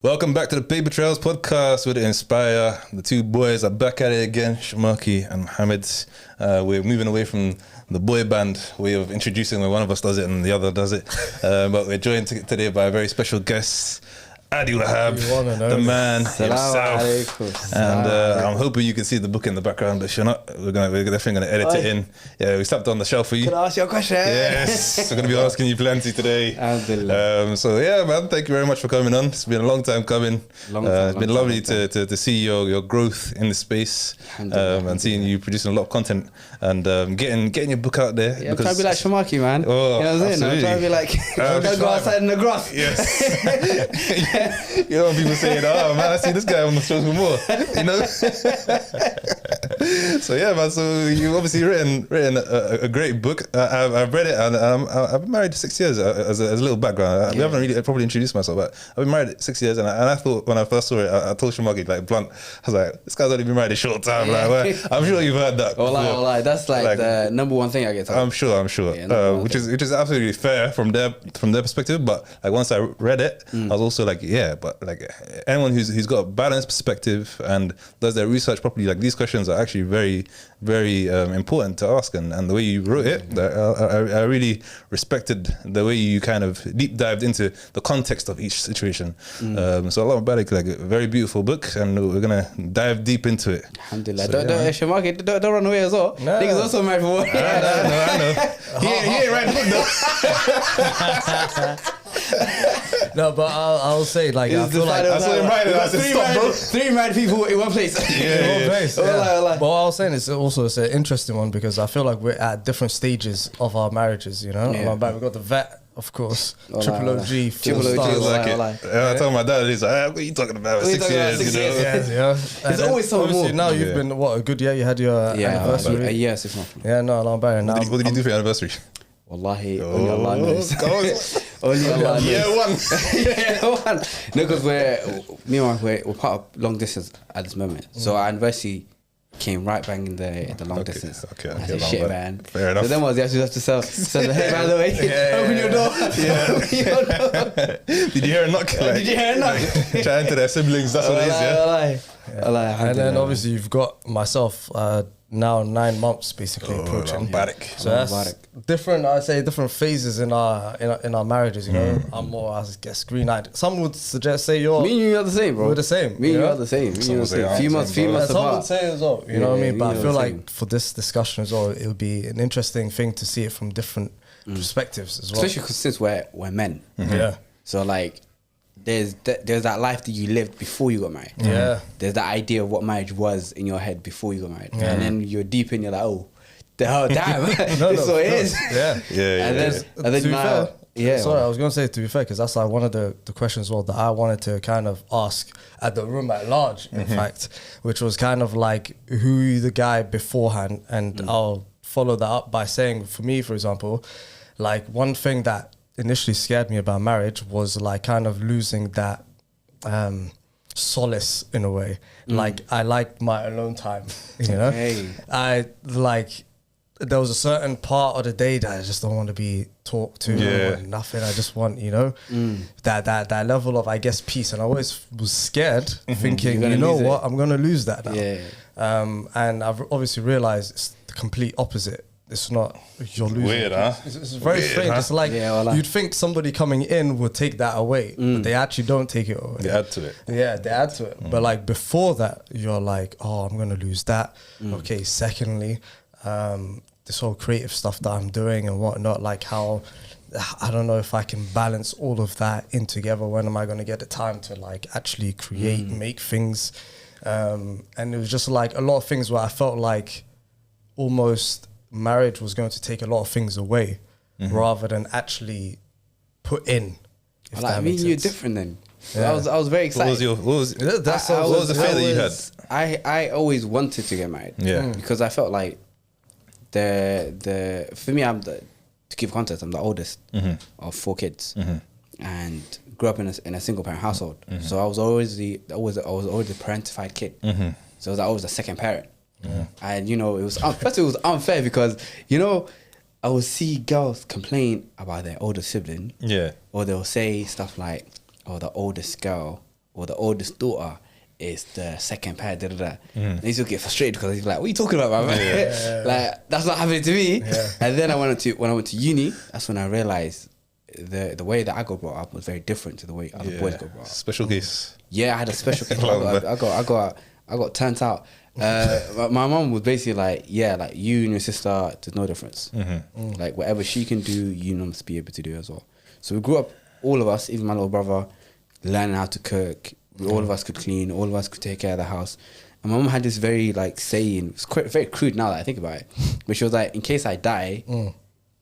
Welcome back to the PaperTrails podcast with Inspyre. The two boys are back at it again, Sharmarke and Mohammed. We're moving away from the boy band way of introducing where one of us does it and the other does it. But we're joined today by a very special guest, Adiwahab, the man himself. And I'm hoping you can see the book in the background, but if you're not, we're definitely going to edit it in. Yeah, we slapped it on the shelf for you. Can I ask you a question? Yes, we're going to be asking you plenty today. So yeah, man, thank you very much for coming on. It's been a long time coming. It's been lovely to see your growth in the space and seeing you producing a lot of content and getting your book out there. Yeah, I'm trying to be like Sharmarke, man. Oh, you know what I'm saying? I'm trying to be like, go outside in the grass. Yes. You know, people saying, "Oh man, I see this guy on the social more," you know. So yeah, man. So you've obviously written a great book. I've read it, and I've been married 6 years. As a little background, we haven't really probably introduced myself, but I've been married 6 years, and I thought when I first saw it, I told Sharmarke like blunt, I was like, "This guy's only been married a short time." Like, I'm sure you've heard that. Like that's like the number one thing I get told. I'm sure. Yeah, which is absolutely fair from their perspective. But like once I read it, I was also like, yeah, but like anyone who's got a balanced perspective and does their research properly, like these questions are actually very, very important to ask. And the way you wrote it, I really respected the way you kind of deep dived into the context of each situation. So a lot about it, like a very beautiful book, and we're gonna dive deep into it. Alhamdulillah. So, Sharmarke, don't run away as well. No. Niggas also married for what? I know. He ain't writing the book though. No, but I'll say like I feel like I saw him writing. I said, "Stop, bro." Three married people in one place. in one place. Yeah. Like. But what I was saying is it's an interesting one because I feel like we're at different stages of our marriages. You know, Yeah. we got the vet, of course, triple OG, Triple OG, stars. Like it. I told my dad, he's like, "What are you talking about? 6 years, you know." Yeah. There's always something more. Now you've been a good year. You had your anniversary. A year, 6 months. Yeah, no, long back now. What did you do for your anniversary? Wallahi, only Allah knows. Only Allah knows. Year one. No, because me and my wife, we're part of long distance at this moment. So our anniversary came right bang in the long distance. Okay. I said, shit, man. Fair enough. So then was you actually have to sell the hey, by the way, open your door. Open your door. Did you hear a knock? Did you hear a knock? Chatting to their siblings, that's what it is, yeah? And then obviously you've got myself now 9 months basically approaching. Mubarak. So that's different. I'd say different phases in our marriages. You know, I'm more, I guess, green-eyed. Some would say you're. Me and you are the same, bro. We're the same. Me and you are the same. Few months Some apart. would say as well. You know what I mean? But I feel like same. for this discussion as well, it would be an interesting thing to see it from different perspectives as well. Especially because since we're men. Yeah. So like, there's that life that you lived before you got married. Yeah. There's that idea of what marriage was in your head before you got married, and then you're deep in. You're like, oh, damn, this is what it is. Yeah. And then now, Sorry, I was gonna say to be fair, because that's like one of the questions as well that I wanted to kind of ask at the room at large, in fact, which was kind of like who the guy beforehand, and I'll follow that up by saying, for me, for example, like one thing that initially scared me about marriage was like kind of losing that solace in a way. Like I like my alone time, you know. I like there was a certain part of the day that I just don't want to be talked to or nothing. I just want, you know, that level of, I guess, peace. And I always was scared, thinking, you know what, I'm gonna lose that now. And I've obviously realized it's the complete opposite. It's not, you're losing. Weird, huh? It's very strange. Huh? It's like, you'd think somebody coming in would take that away, but they actually don't take it away. They add to it. Yeah, they add to it. But like before that, you're like, oh, I'm going to lose that. Okay, secondly, this whole creative stuff that I'm doing and whatnot, like how, I don't know if I can balance all of that in together. When am I going to get the time to like actually create, make things? And it was just like a lot of things where I felt like almost marriage was going to take a lot of things away rather than actually put in. I mean, you're different then. Yeah. I was very excited. What was the fear that you had? I always wanted to get married. Yeah. Because I felt like for me, to give context, I'm the oldest of 4 kids, and grew up in a single parent household. So I was always the parentified kid. So I was always the second parent. And you know, it was unfair because, you know, I would see girls complain about their older sibling, or they'll say stuff like, "Oh, the oldest girl or the oldest daughter is the second pair, da da da. And he's gonna get frustrated because he's like, what are you talking about, man? Like, that's not happening to me. And then when I went to uni, that's when I realized the way that I got brought up was very different to the way other boys got brought up. Special case. Yeah, I had a special case. I got turned out. My mom was basically like, yeah, like you and your sister, there's no difference. Like whatever she can do, you must be able to do as well. So we grew up, all of us, even my little brother, learning how to cook. All of us could clean. All of us could take care of the house. And my mom had this very like saying, it's quite very crude now that I think about it, but she was like, in case I die,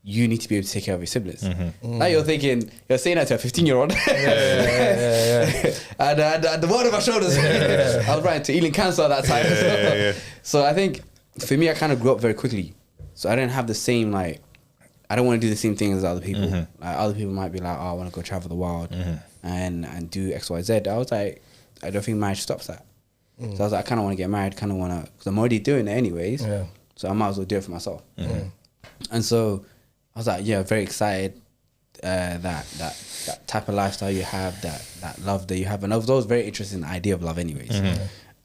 you need to be able to take care of your siblings. Now you're thinking, you're saying that to a 15-year-old. And the world on my shoulders. I was writing to Ealing Cancer at that time. So I think for me, I kind of grew up very quickly. So I didn't have the same, like, I don't want to do the same thing as other people. Like other people might be like, oh, I want to go travel the world and do X, Y, Z. I was like, I don't think marriage stops that. So I was like, I kind of want to get married, kind of want to, because I'm already doing it anyways. So I might as well do it for myself. And so I was like, yeah, very excited that type of lifestyle you have, that love that you have. And I was always very interested in the idea of love anyways.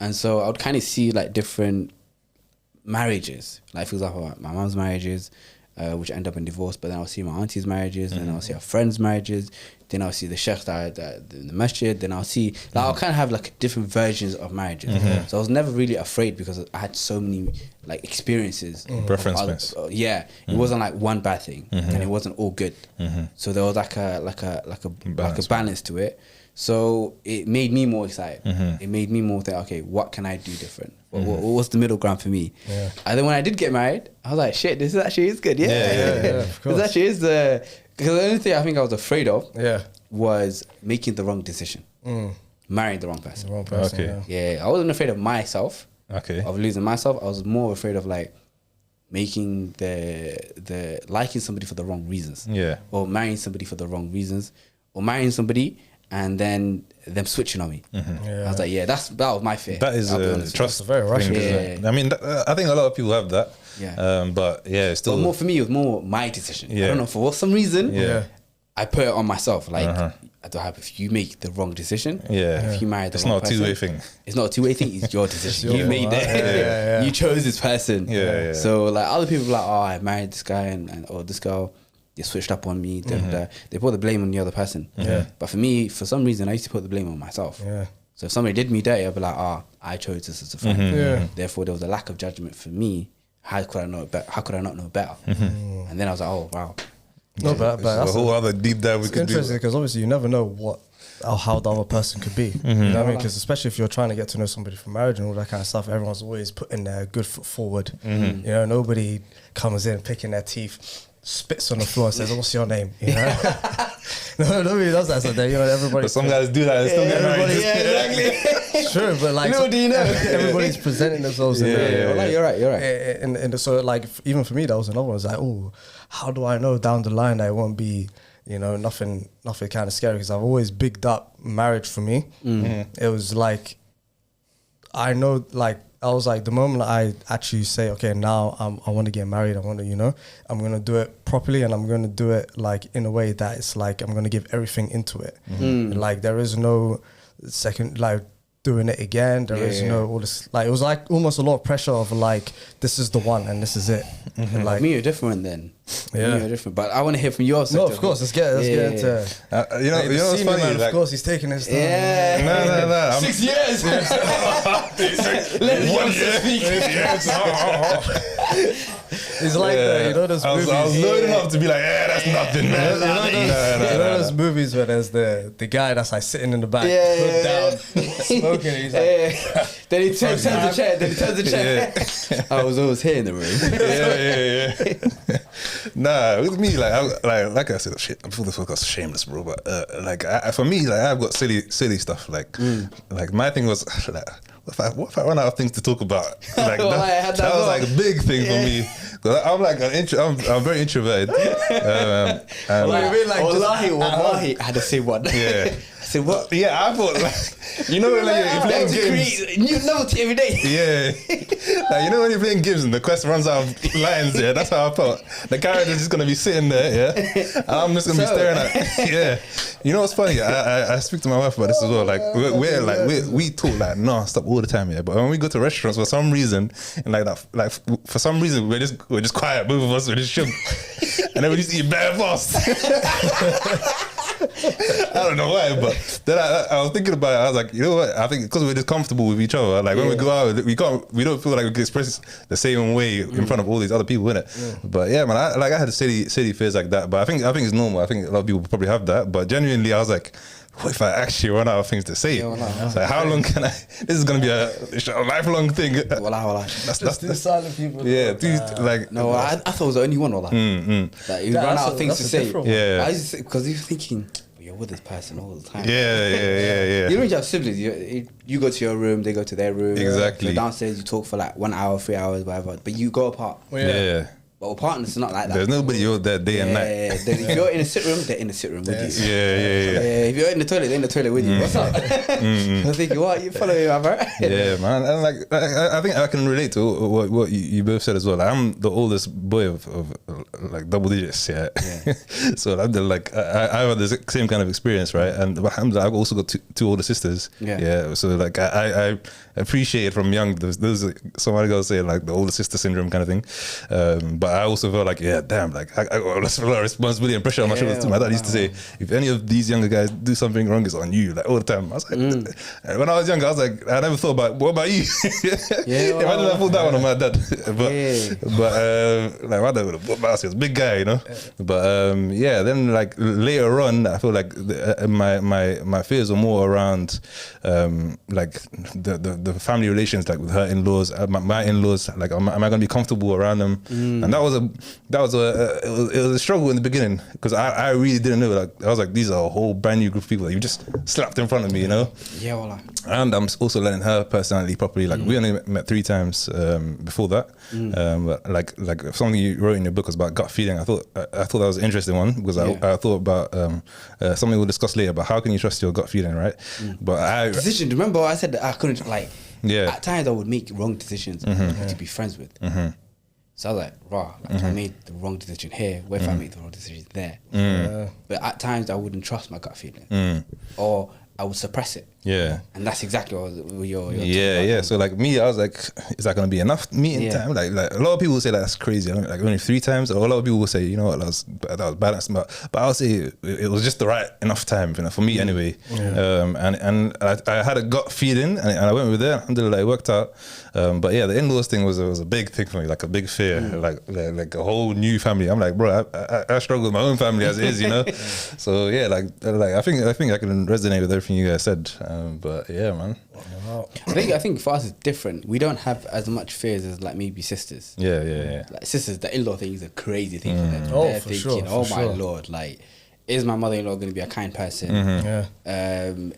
And so I would kind of see like different marriages. Like for example, my mom's marriages, which end up in divorce, but then I'll see my auntie's marriages, and then I'll see our friends' marriages, then I'll see the sheikhs that in the masjid, then I'll see, like I'll kind of have like different versions of marriages. So I was never really afraid because I had so many like experiences. Reference. It wasn't like one bad thing, and it wasn't all good. So there was like a balance to it. So it made me more excited. It made me more think, okay, what can I do different? What's the middle ground for me? And then when I did get married, I was like, shit, this actually is good. Of course. This actually is because the only thing I think I was afraid of was making the wrong decision. Marrying the wrong person. The wrong person. I wasn't afraid of myself. Of losing myself. I was more afraid of like making the liking somebody for the wrong reasons. Or marrying somebody for the wrong reasons. Or marrying somebody and then them switching on me. I was like, that was my fear. That is trust. That's very Russian. I mean, I think a lot of people have that. But it's still. But more for me, it was more my decision. I don't know, for some reason, I put it on myself. Like, Adiwahab, if you make the wrong decision, if you marry the wrong person, it's not a two-way thing. It's not a two-way thing. It's your decision. You made it. You chose this person. So like other people are like, oh, I married this guy and or this girl. They switched up on me. They put the blame on the other person. But for me, for some reason, I used to put the blame on myself. So if somebody did me dirty, I'd be like, I chose this as a friend. Therefore, there was a lack of judgment for me. How could I know better? How could I not know better? And then I was like, oh wow. No, but that's a whole other deep dive we could do. Interesting because obviously you never know what or how the other person could be. You know what I mean? Because especially if you're trying to get to know somebody for marriage and all that kind of stuff, everyone's always putting their good foot forward. You know, nobody comes in picking their teeth, spits on the floor and says, "What's your name?" You know, no, nobody does that. So that, you know, everybody. But some guys do that and still get married. Exactly. Sure, but like, little do you know, everybody's presenting themselves. Well, you're right. And so, like, even for me, that was another one. It's like, oh, how do I know down the line that it won't be, you know, nothing kind of scary? Because I've always bigged up marriage for me. It was like, I know, like, I was like, the moment I actually say, okay, now I want to get married, I want to, you know, I'm going to do it properly and I'm going to do it like in a way that it's like, I'm going to give everything into it. Like there is no second, like doing it again. There is no, all this, like, it was like almost a lot of pressure of like, this is the one and this is it. And like, me, you're different then. You're different. But I want to hear from your side. No, of course, let's get into you know what's funny? Man, like, of course, he's taking his time. No. 6 years. 1 year. It's like that, you know those movies. I was loading up to be like, that's nothing, man. You know those movies where there's the guy that's like sitting in the back, put down, smoking, and he's like, then he turns the chair. I was always here in the room. Nah, with me, like I said, shit, before this podcast, shameless, bro. But for me, like I've got silly stuff. Like my thing was like, what if I run out of things to talk about? Like that was like a big thing for me. I'm like I'm very introverted. Wallahi, I had the same one. Yeah. I said what? Yeah, I thought like, you know, like if you create new novelty every day. Yeah, Like, you know when you're playing games and the quest runs out of lines, yeah, that's how I felt. The character's just gonna be sitting there, yeah, and I'm just gonna be staring at, yeah. You know what's funny? I speak to my wife about this as well. Like we talk like non-stop all the time, yeah. But when we go to restaurants for some reason, and for some reason we're just quiet, both of us, we're just chill, and then we just eat bare fast. I don't know why, but then I was thinking about it. I was like, you know what? I think because we're just comfortable with each other. Like when we go out, we don't feel like we can express the same way in front of all these other people, innit? But yeah, man, I had silly fears like that. But I think it's normal. I think a lot of people probably have that. But genuinely, I was like, what if I actually run out of things to say? Like, how long can I? This is gonna be a lifelong thing. That's the silent people. Yeah, like no, I thought I was the only one. Like you run out of things to say. Yeah, because you're thinking you're with this person all the time. Yeah. You know, you have siblings. You go to your room, they go to their room. Exactly. You're downstairs, you talk for like 1 hour, 3 hours, whatever. But you go apart. Yeah. But with partners, it's not like that. There's nobody you're there day and night. If you're in a sit room, they're in the sit room with you. Yeah. If you're in the toilet, they're in the toilet with you. What's up? I'm thinking, what? You follow me, bro? Yeah, man. And like, I think I can relate to what you both said as well. Like, I'm the oldest boy of like double digits. Yeah. So I'm like, I have the same kind of experience, right? And alhamdulillah, I've also got two older sisters. Yeah. So like, I appreciate from young those somebody goes say like the older sister syndrome kind of thing. But I also felt like, yeah, damn, like I got a lot of responsibility and pressure on my shoulders too. My dad used to say, if any of these younger guys do something wrong, it's on you, like all the time. I was like, and when I was younger, I was like, I never thought about what about you? Imagine I thought that one on my dad, but like my dad would have whooped my ass. He was a big guy, you know. But yeah, then like later on, I feel like my fears were more around like the family relations, like with her in-laws, my in-laws. Like, am I gonna be comfortable around them? And it was a struggle in the beginning because I really didn't know. Like I was like, these are a whole brand new group of people that you just slapped in front of me, you know. Yeah, well, and I'm also learning her personality properly. Like we only met 3 times before that. But like something you wrote in your book was about gut feeling. I thought that was an interesting one because I thought about something we'll discuss later. But how can you trust your gut feeling, right? But decision. Remember, I said that I couldn't like. Yeah. At times I would make wrong decisions to be friends with. So I was like, raw, like I made the wrong decision here. What if I make the wrong decision there? But at times I wouldn't trust my gut feeling, or I would suppress it. Yeah, and that's exactly what you're So like me, I was like, is that gonna be enough meeting time? Like a lot of people will say like, that's crazy. Like only 3 times. Or a lot of people will say, you know what, that was balanced. But I'll say it was just the right enough time, you know, for me anyway. And I had a gut feeling, and I went with it. Alhamdulillah, it worked out. But yeah, the in-laws thing was a big thing for me, like a big fear, like a whole new family. I'm like, bro, I struggle with my own family as it is, you know. So yeah, like I think I can resonate with everything you guys said. But yeah, man. I think for us it's different. We don't have as much fears as like maybe sisters. Yeah. Like sisters, the in-law thing is a crazy thing for them. They're thinking, my lord, like, is my mother-in-law going to be a kind person?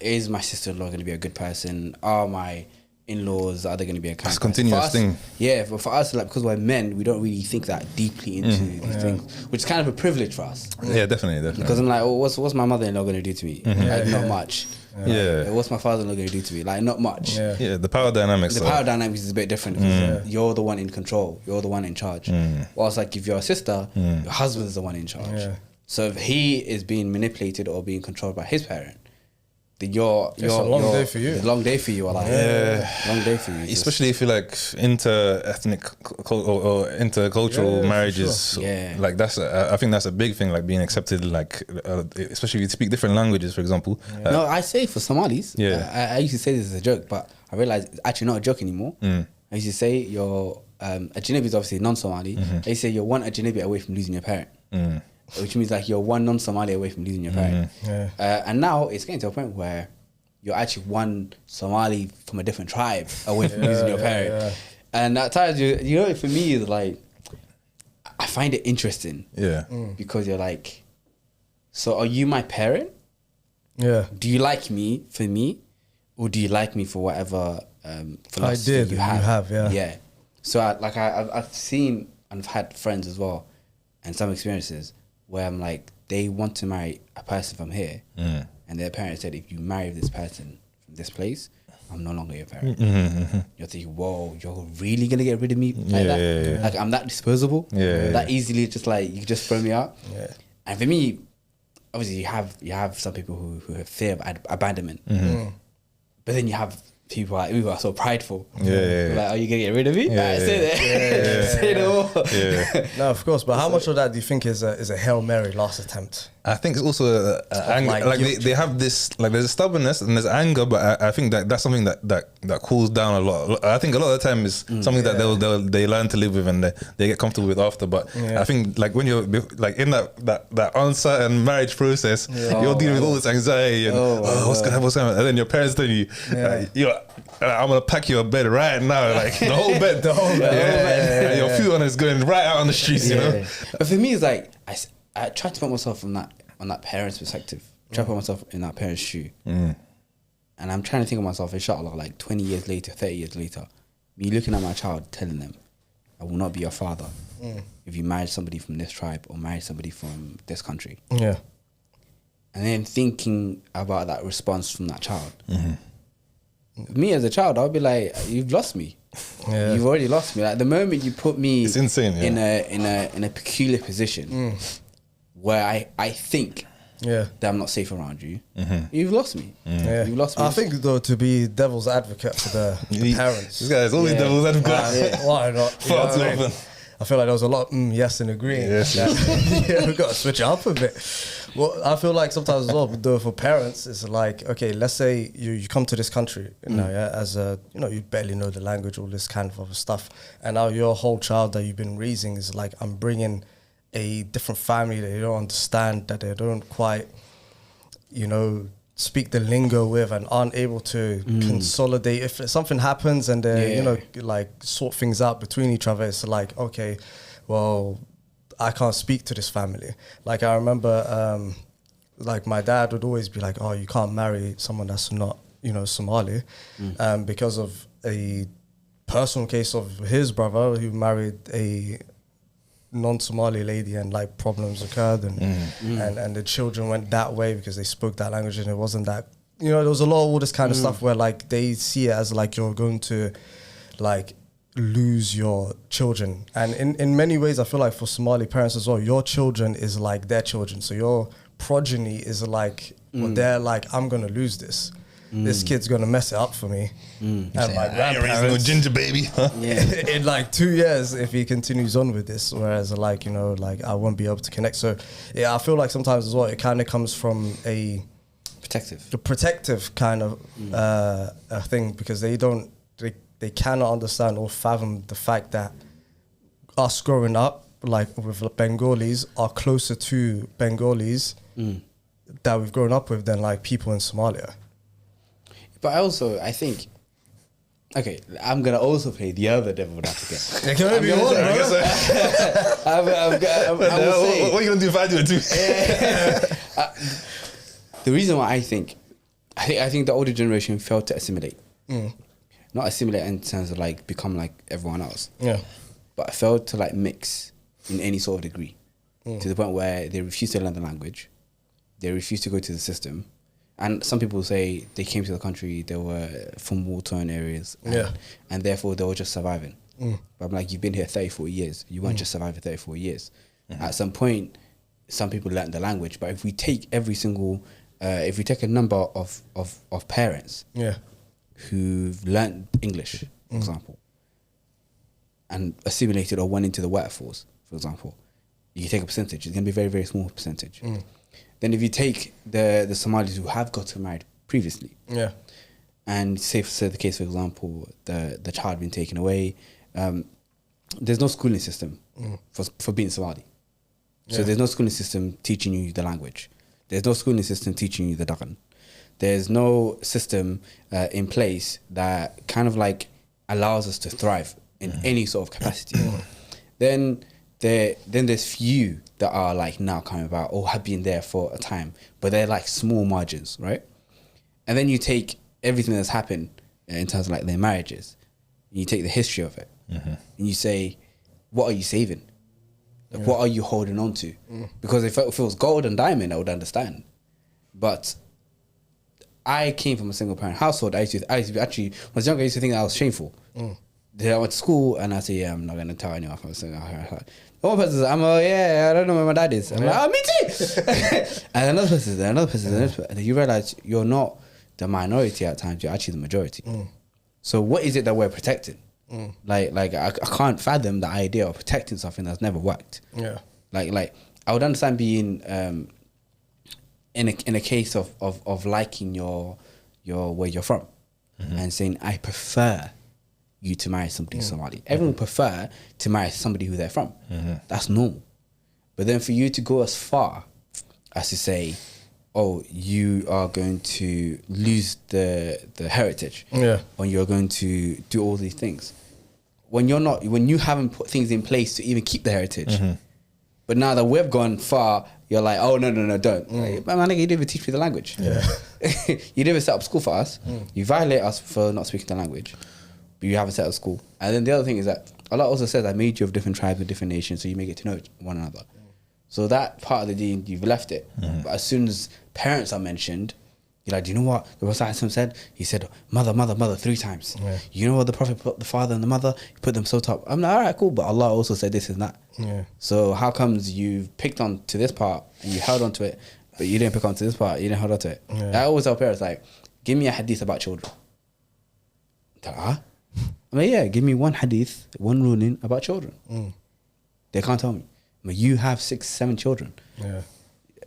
Is my sister-in-law going to be a good person? Are my in-laws, are they going to be a kind person? It's a continuous thing. Yeah, but for us, like, because we're men, we don't really think that deeply into these things, which is kind of a privilege for us. Yeah, definitely. Because I'm like, what's my mother-in-law going to do to me? Like, not much. Yeah. What's my father-in-law going to do to me? Like, not much. Yeah, the power dynamics. The power dynamics is a bit different because you're the one in control. You're the one in charge. Whilst like if you're a sister, your husband's the one in charge. So if he is being manipulated or being controlled by his parent, then it's a long day for you. It's a long day for you. Long day for you. Especially if you're like inter-ethnic or intercultural marriages. Sure. Like that's, I think that's a big thing, like being accepted, like especially if you speak different languages, for example. No, I say for Somalis, I used to say this as a joke, but I realized it's actually not a joke anymore. I used to say you're, Ajnabi is obviously non-Somali. I used to say you're one Ajnabi away from losing your parent. Which means like you're one non-Somali away from losing your parent. And now it's getting to a point where you're actually one Somali from a different tribe away from losing your parent. And at times, you know, for me, it's like, I find it interesting. Because you're like, so are you my parent? Do you like me for me? Or do you like me for whatever philosophy you have? Yeah. So I've seen and I've had friends as well, and some experiences where I'm like, they want to marry a person from here, and their parents said, if you marry this person from this place, I'm no longer your parent. You're thinking, whoa, you're really gonna get rid of me like that? Yeah. Like I'm that disposable? Yeah. That easily just like you just throw me out? Yeah. And for me, obviously you have some people who have fear of abandonment. But then you have people like who are so prideful. Like, are you gonna get rid of me? Say that. Say no more. No, of course. But how much of that do you think is a Hail Mary last attempt? I think it's also anger. Like they have this, like there's a stubbornness and there's anger, but I think that's something that cools down a lot. I think a lot of the time is something that they learn to live with and they get comfortable with after. But I think like when you're like in that uncertain marriage process, you're dealing with all this anxiety and what's gonna happen, and then your parents tell you, I'm gonna pack your bed right now, like the whole bed, and your food on is going right out on the streets, you know. But for me, it's like I try to put myself on that parent's perspective. Try to put myself in that parent's shoe. And I'm trying to think of myself, inshallah, like 20 years later, 30 years later, me looking at my child, telling them, I will not be your father if you marry somebody from this tribe or marry somebody from this country. Yeah. And then thinking about that response from that child. Me as a child, I'll be like, you've lost me. You've already lost me. Like the moment you put me It's insane, in a peculiar position where I think that I'm not safe around you, you've lost me. You've lost me. I think though, to be devil's advocate for the parents. This guy is always devil's advocate. Why not? Far too often. I feel like there was a lot of yes and agreeing. Yeah, we've got to switch it up a bit. Well, I feel like sometimes as well, though, for parents, it's like, okay, let's say you come to this country, as a, you barely know the language, all this kind of other stuff. And now your whole child that you've been raising is like, I'm bringing a different family that they don't understand, that they don't quite, speak the lingo with and aren't able to consolidate. If something happens and they, like sort things out between each other, it's like, okay, well, I can't speak to this family. Like I remember, like my dad would always be like, oh, you can't marry someone that's not, Somali, because of a personal case of his brother who married a non-Somali lady and like problems occurred and the children went that way because they spoke that language and it wasn't that, there was a lot of all this kind of stuff where like they see it as like you're going to like lose your children. And in many ways I feel like for Somali parents as well, your children is like their children. So your progeny is like, well, they're like, I'm going to lose this. This kid's going to mess it up for me. And my grandparents, ginger baby. in like 2 years, if he continues on with this, whereas like, like I won't be able to connect. So yeah, I feel like sometimes as well, it kind of comes from a protective kind of a thing, because they cannot understand or fathom the fact that us growing up, like with Bengalis, are closer to Bengalis that we've grown up with than like people in Somalia. But I think, okay, I'm going to also play the other devil advocate. It can only be one, What are you going to do if I do it too? The reason why I think the older generation failed to assimilate. Not assimilate in terms of like become like everyone else. Yeah. But failed to like mix in any sort of degree. To the point where they refuse to learn the language. They refuse to go to the system. And some people say they came to the country, they were from war-torn areas. And therefore they were just surviving. But I'm like, you've been here 34 years. You weren't just surviving 34 years. At some point, some people learned the language. But if we take if we take a number of parents who've learned English, for example, and assimilated or went into the workforce, for example, you can take a percentage. It's going to be a very, very small percentage. Then if you take the Somalis who have gotten married previously, and say the case, for example, the child being taken away, there's no schooling system for being Somali. So there's no schooling system teaching you the language. There's no schooling system teaching you the Dagan. There's no system in place that kind of like allows us to thrive in any sort of capacity. Then there's few that are like now coming about or have been there for a time, but they're like small margins, right? And then you take everything that's happened in terms of like their marriages, and you take the history of it, and you say, what are you saving? Like, what are you holding on to? Because if it was gold and diamond, I would understand. But I came from a single parent household. I used to actually, when I was younger, I used to think that I was shameful. Then I went to school and I said, yeah, I'm not going to tell anyone from a single parent. One person says, I don't know where my dad is. I'm like, oh, me too. And another person says, and you realize you're not the minority at times, you're actually the majority. So what is it that we're protecting? Like I can't fathom the idea of protecting something that's never worked. Yeah. Like I would understand being in a case of liking your where you're from and saying I prefer you to marry somebody Somali. Everyone would prefer to marry somebody who they're from. That's normal. But then for you to go as far as to say, oh, you are going to lose the heritage, or you're going to do all these things, when you haven't put things in place to even keep the heritage. But now that we've gone far, you're like, oh no, don't. Like, man, you didn't even teach me the language. You didn't even set up school for us. You violate us for not speaking the language, but you haven't set up school. And then the other thing is that Allah also says, I made you of different tribes and different nations, so you may get to know one another. So that part of the deen, you've left it. But as soon as parents are mentioned, you're like, do you know what the Prophet said? He said, mother 3 times. You know what the Prophet put the father and the mother? He put them so top. I'm like, all right, cool. But Allah also said this and that. So how comes you've picked on to this part and you held on to it, but you didn't pick on to this part, you didn't hold on to it? I always tell parents, like, give me a hadith about children. I'm like, yeah, give me one hadith, one ruling about children. They can't tell me. But you have 6, 7 children.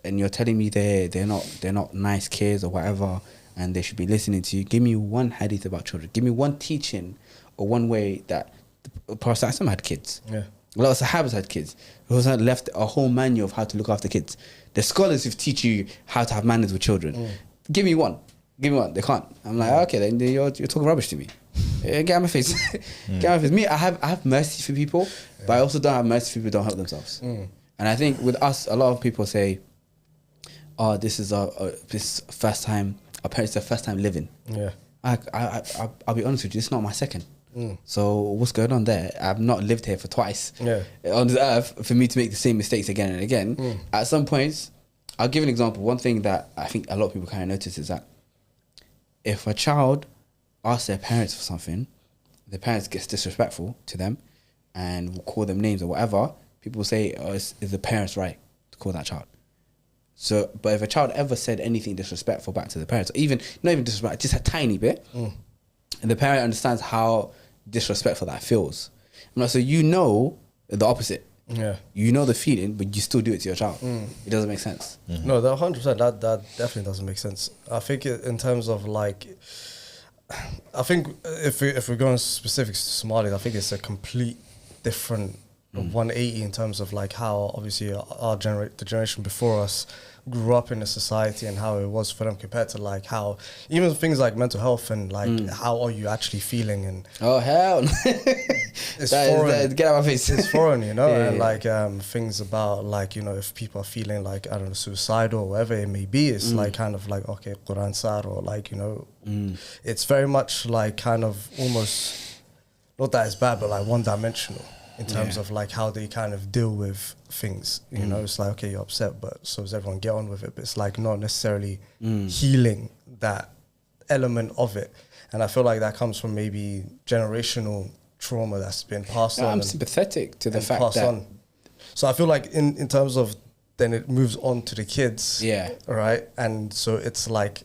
And you're telling me they're not nice kids or whatever, and they should be listening to you. Give me one hadith about children. Give me one teaching or one way that the Prophet had kids. A lot of Sahabas had kids. He also left a whole manual of how to look after kids. The scholars who teach you how to have manners with children. Give me one. They can't. I'm like, okay, then you're talking rubbish to me. Get out of my face. Get out of my face. Me, I have mercy for people, but I also don't have mercy for people who don't help themselves. And I think with us, a lot of people say, oh, this is this first time, our parents are first time living. I'll be honest with you, it's not my second. So what's going on there? I've not lived here for twice on this earth for me to make the same mistakes again and again. At some points, I'll give an example. One thing that I think a lot of people kind of notice is that if a child asks their parents for something, the parents gets disrespectful to them and will call them names or whatever, people will say, oh, is the parents right to call that child? So, but if a child ever said anything disrespectful back to the parents, even not even disrespect, just a tiny bit, and the parent understands how disrespectful that feels. I'm like, so you know the opposite. You know the feeling, but you still do it to your child. It doesn't make sense. No, that 100%. That definitely doesn't make sense. I think in terms of like, I think if we're going specifics to Somalia, I think it's a complete different 180 in terms of like how obviously the generation before us grew up in a society and how it was for them compared to like how even things like mental health and like how are you actually feeling, and oh hell it's foreign. Get out of my face. It's foreign, you know. And like things about like, you know, if people are feeling like, I don't know, suicidal or whatever it may be, it's like kind of like, okay, Quran Sar, or like, you know, it's very much like kind of almost, not that it's bad, but like one dimensional in terms of like how they kind of deal with things, you know. It's like, okay, you're upset, but so does everyone, get on with it. But it's like not necessarily healing that element of it. And I feel like that comes from maybe generational trauma that's been passed on. I'm sympathetic to the fact that... So I feel like in terms of, then it moves on to the kids. Right? And so it's like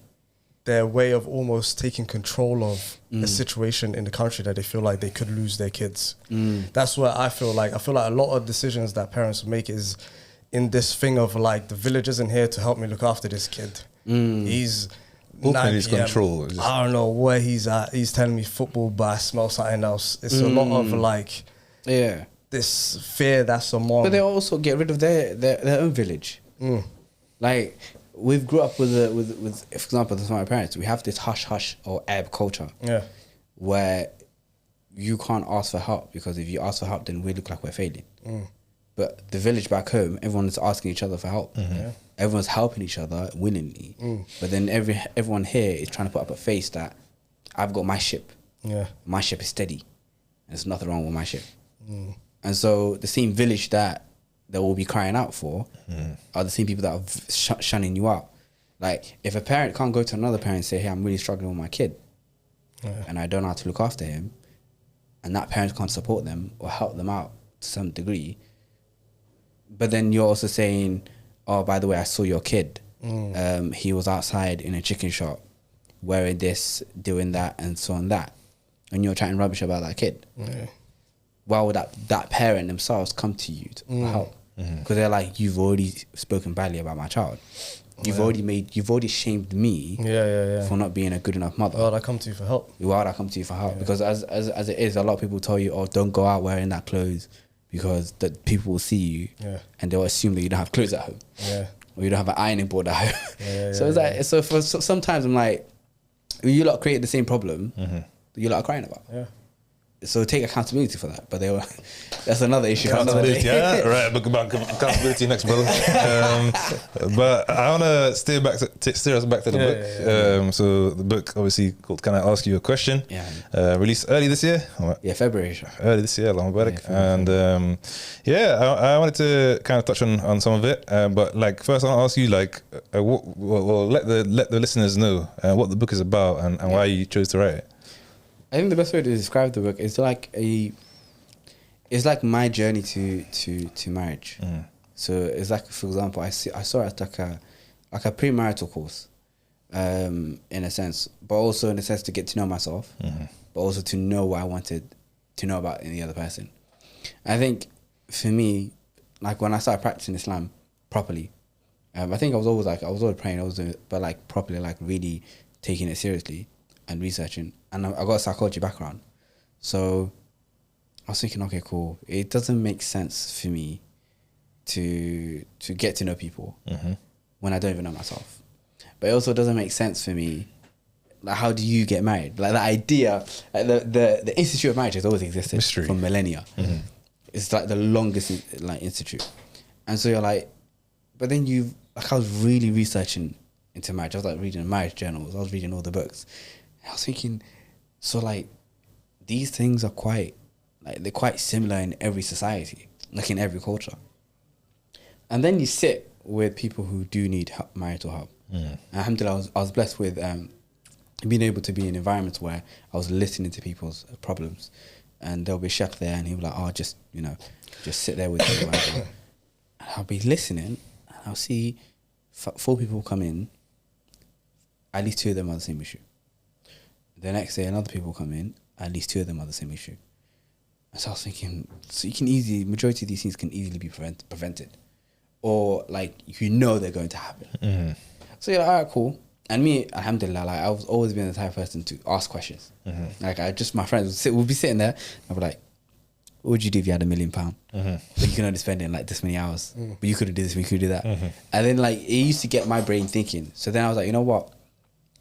their way of almost taking control of a situation in the country that they feel like they could lose their kids. That's what I feel like. I feel like a lot of decisions that parents make is in this thing of like, the village isn't here to help me look after this kid. He's open his control. I don't know where he's at. He's telling me football, but I smell something else. It's a lot of like, this fear that's among. But they also get rid of their own village. Like, we've grew up with, for example, that's my parents. We have this hush or Arab culture, where you can't ask for help, because if you ask for help, then we look like we're failing. But the village back home, everyone's asking each other for help. Everyone's helping each other willingly. But then everyone here is trying to put up a face that I've got my ship. My ship is steady. There's nothing wrong with my ship. And so the same village that will be crying out for are the same people that are shunning you out. Like, if a parent can't go to another parent and say, hey, I'm really struggling with my kid, and I don't know how to look after him, and that parent can't support them or help them out to some degree, but then you're also saying, oh, by the way, I saw your kid. He was outside in a chicken shop wearing this, doing that, and so on that. And you're chatting rubbish about that kid. Yeah. Why would that parent themselves come to you to help? Because they're like, you've already spoken badly about my child. You've already shamed me for not being a good enough mother. Why would I come to you for help? Why would I come to you for help? Because as it is, a lot of people tell you, oh, don't go out wearing that clothes because the people will see you and they'll assume that you don't have clothes at home. Yeah. Or you don't have an ironing board at home. So sometimes I'm like, when you lot create the same problem, you lot are crying about. Yeah. So take accountability for that. But that's another issue. Accountability, yeah. Right, book about accountability next, brother. But I want to steer us back to the book. So the book, obviously, called Can I Ask You a Question? Yeah. Released early this year. Yeah, February. Early this year, long back. And I wanted to kind of touch on some of it. But like, first I want to ask you, like, let the listeners know what the book is about and why you chose to write it. I think the best way to describe the book is it's like my journey to marriage. So it's like, for example, I saw it as like a premarital course, in a sense, but also in a sense to get to know myself, but also to know what I wanted to know about the other person. I think for me, like when I started practicing Islam properly, I think I was always praying, but like properly, like really taking it seriously and researching. And I got a psychology background. So I was thinking, okay, cool. It doesn't make sense for me to get to know people when I don't even know myself. But it also doesn't make sense for me, like, how do you get married? Like the idea, like the Institute of Marriage has always existed for millennia. It's like the longest institute. And so you're like, but then I was really researching into marriage. I was like reading marriage journals. I was reading all the books. I was thinking, so like these things are they're quite similar in every society, like in every culture. And then you sit with people who do need marital help. And alhamdulillah, I was blessed with being able to be in environments where I was listening to people's problems, and there'll be a sheikh there, and he'll be like, "Oh, just sit there with you." And I'll be listening, and I'll see 4 people come in. At least 2 of them are the same issue. The next day, another people come in. At least 2 of them are the same issue. And so I was thinking, so majority of these things can easily be prevented, or like they're going to happen. So you're like, all right, cool. And me, alhamdulillah, like I've always been the type of person to ask questions. Like my friends would be sitting there. I'd be like, what would you do if you had £1 million? But you can only spend it in like this many hours. But you could have did this, we could do that. And then like it used to get my brain thinking. So then I was like, you know what?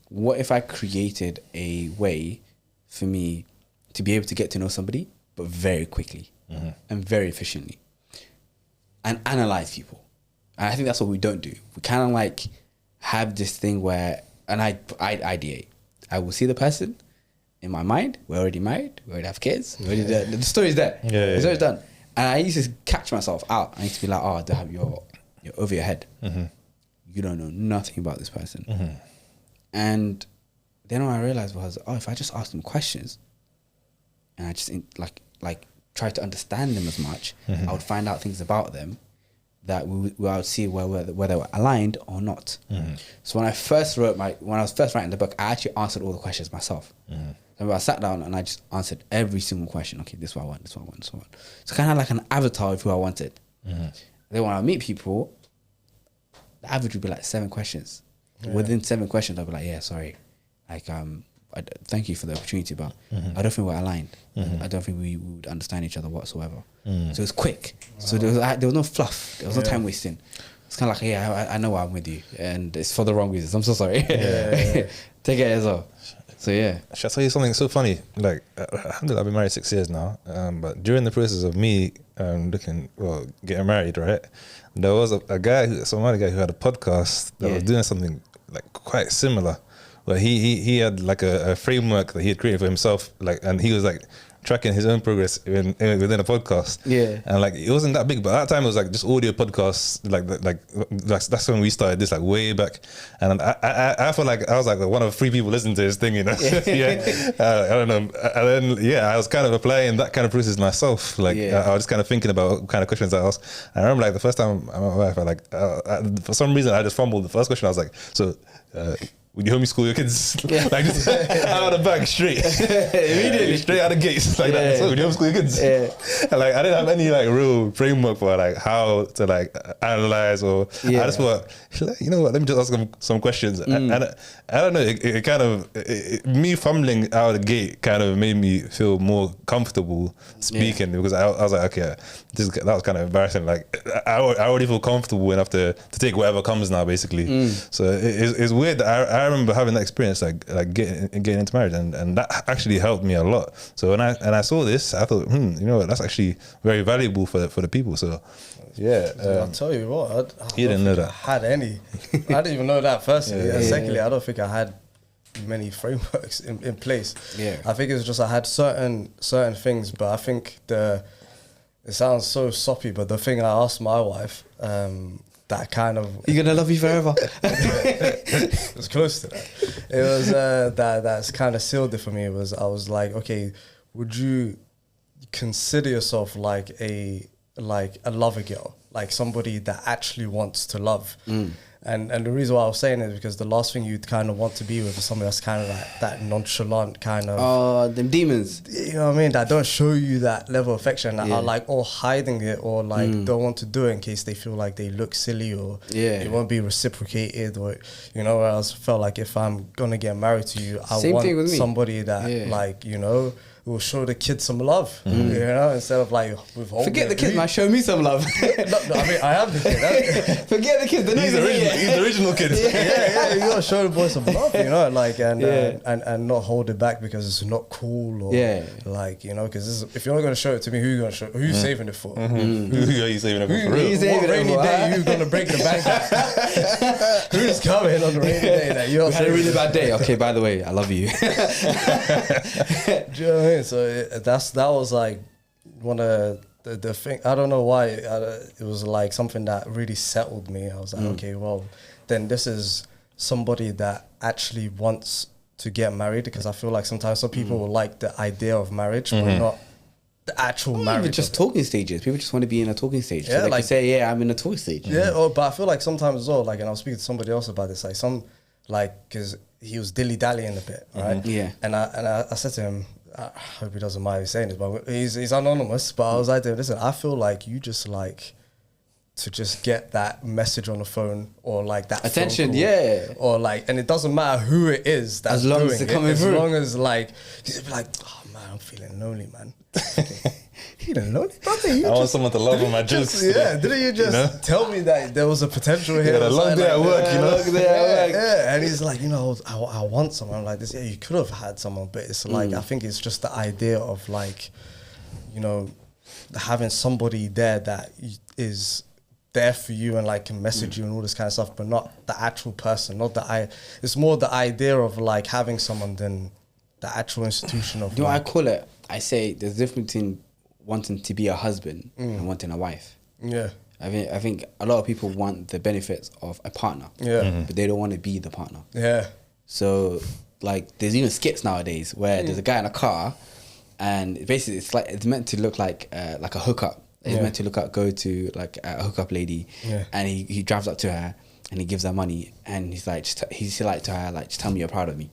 What if I created a way for me to be able to get to know somebody, but very quickly and very efficiently, and analyze people? And I think that's what we don't do. We kind of like have this thing where, and I ideate. I will see the person in my mind. We're already married. We already have kids. The story's there. The story's done. And I used to catch myself out. I used to be like, oh, don't have you're over your head. You don't know nothing about this person. And then what I realized was, if I just ask them questions and I just like try to understand them as much, I would find out things about them that I would see whether they were aligned or not. So when I was first writing the book, I actually answered all the questions myself. So I sat down and I just answered every single question. Okay, this is what I want, this is what I want, this is what I want. So kind of like an avatar of who I wanted. Then when I meet people, the average would be like 7 questions. Within 7 questions, I'll be like, yeah, sorry. Like, thank you for the opportunity, but I don't think we're aligned. I don't think we would understand each other whatsoever. So it's quick. So there was no fluff. There was no time wasting. It's kind of like, I know why I'm with you, and it's for the wrong reasons. I'm so sorry. Take it as well. So yeah. Should I tell you something so funny? Like, alhamdulillah, I've been married 6 years now. But during the process of me getting married, right, there was a Somali guy who had a podcast that was doing something like quite similar, but he had like a framework that he had created for himself, like, and he was like tracking his own progress within a podcast. Yeah. And like it wasn't that big, but at that time it was like just audio podcasts. That's when we started this, like way back. And I felt like I was like one of 3 people listening to his thing, you know. I don't know. And then I was kind of applying that kind of process myself. Like I was just kind of thinking about what kind of questions I asked. I remember like the first time I met my wife, I like for some reason I just fumbled the first question. I was like, so. Would you homeschool your kids? Like just out of the bag, straight, immediately, straight out of the gates, like that. So would you homeschool your kids? And like I didn't have any like real framework for like how to like analyze or. I just thought, you know what? Let me just ask them some questions. And I don't know. It kind of me fumbling out of the gate kind of made me feel more comfortable speaking because I was like, okay, that was kind of embarrassing. Like I already feel comfortable enough to take whatever comes now, basically. So it's weird that I remember having that experience, like getting into marriage, and that actually helped me a lot. So when I saw this, I thought, you know what, that's actually very valuable for the people. So I'll tell you what, you didn't know that. I had any. I didn't even know that firstly. Secondly, I don't think I had many frameworks in place. I think it's just I had certain things, but I think it sounds so soppy, but the thing I asked my wife, that kind of... You're going to love me forever. It was close to that. It was that's kind of sealed it for me. I was like, okay, would you consider yourself like a lover girl, like somebody that actually wants to love? And the reason why I was saying it is because the last thing you'd kind of want to be with is somebody that's kind of like that nonchalant kind of... Oh, them demons. You know what I mean? That don't show you that level of affection, that are like all hiding it or like don't want to do it in case they feel like they look silly or it won't be reciprocated or, you know, I felt like if I'm going to get married to you, I want somebody that like, you know... will show the kids some love, you know, instead of like forget the kids, man. Show me some love. No, I mean, I have the kid. Forget the kids. He's the original kid. You gotta show the boy some love, you know, like and not hold it back because it's not cool or like, you know, because if you're not gonna show it to me, who you gonna show? Who you saving it for? Who are you saving it for? What rainy day you gonna break the bank at? Who's coming on the rainy day that you're? We had a really bad day. Okay, by the way, I love you. Do you know what I mean? So that was like one of the thing. I don't know why it was like something that really settled me. I was like, okay, well, then this is somebody that actually wants to get married, because I feel like sometimes some people will like the idea of marriage, but not the actual marriage. Even just talking stages. People just want to be in a talking stage. So they can say, I'm in a talking stage. But I feel like sometimes as well, like, and I was speaking to somebody else about this, because he was dilly-dallying a bit, right? And I said to him, I hope he doesn't mind me saying this, but he's anonymous. But I was like, listen, I feel like you just like to just get that message on the phone or like that attention, or like, and it doesn't matter who it is that's as long doing as they're coming through. As long as like, you'd be like, oh man, I'm feeling lonely, man. Feeling lonely, brother. I want someone to love on my jokes. Didn't you just tell me that there was a potential here? A long day at work, you know. And he's like, you know, I want someone. I'm like this. Yeah, you could have had someone, but it's like I think it's just the idea of like, you know, having somebody there that is there for you and like can message you and all this kind of stuff, but not the actual person. It's more the idea of like having someone than the actual institution of. You know what I call it? I say there's a difference between wanting to be a husband and wanting a wife. Yeah. I think a lot of people want the benefits of a partner. Yeah. But they don't want to be the partner. Yeah. So like there's even skits nowadays where there's a guy in a car and basically it's meant to look like a hookup. It's meant to go to like a hookup lady and he drives up to her and he gives her money and he's like to her like, just tell me you're proud of me.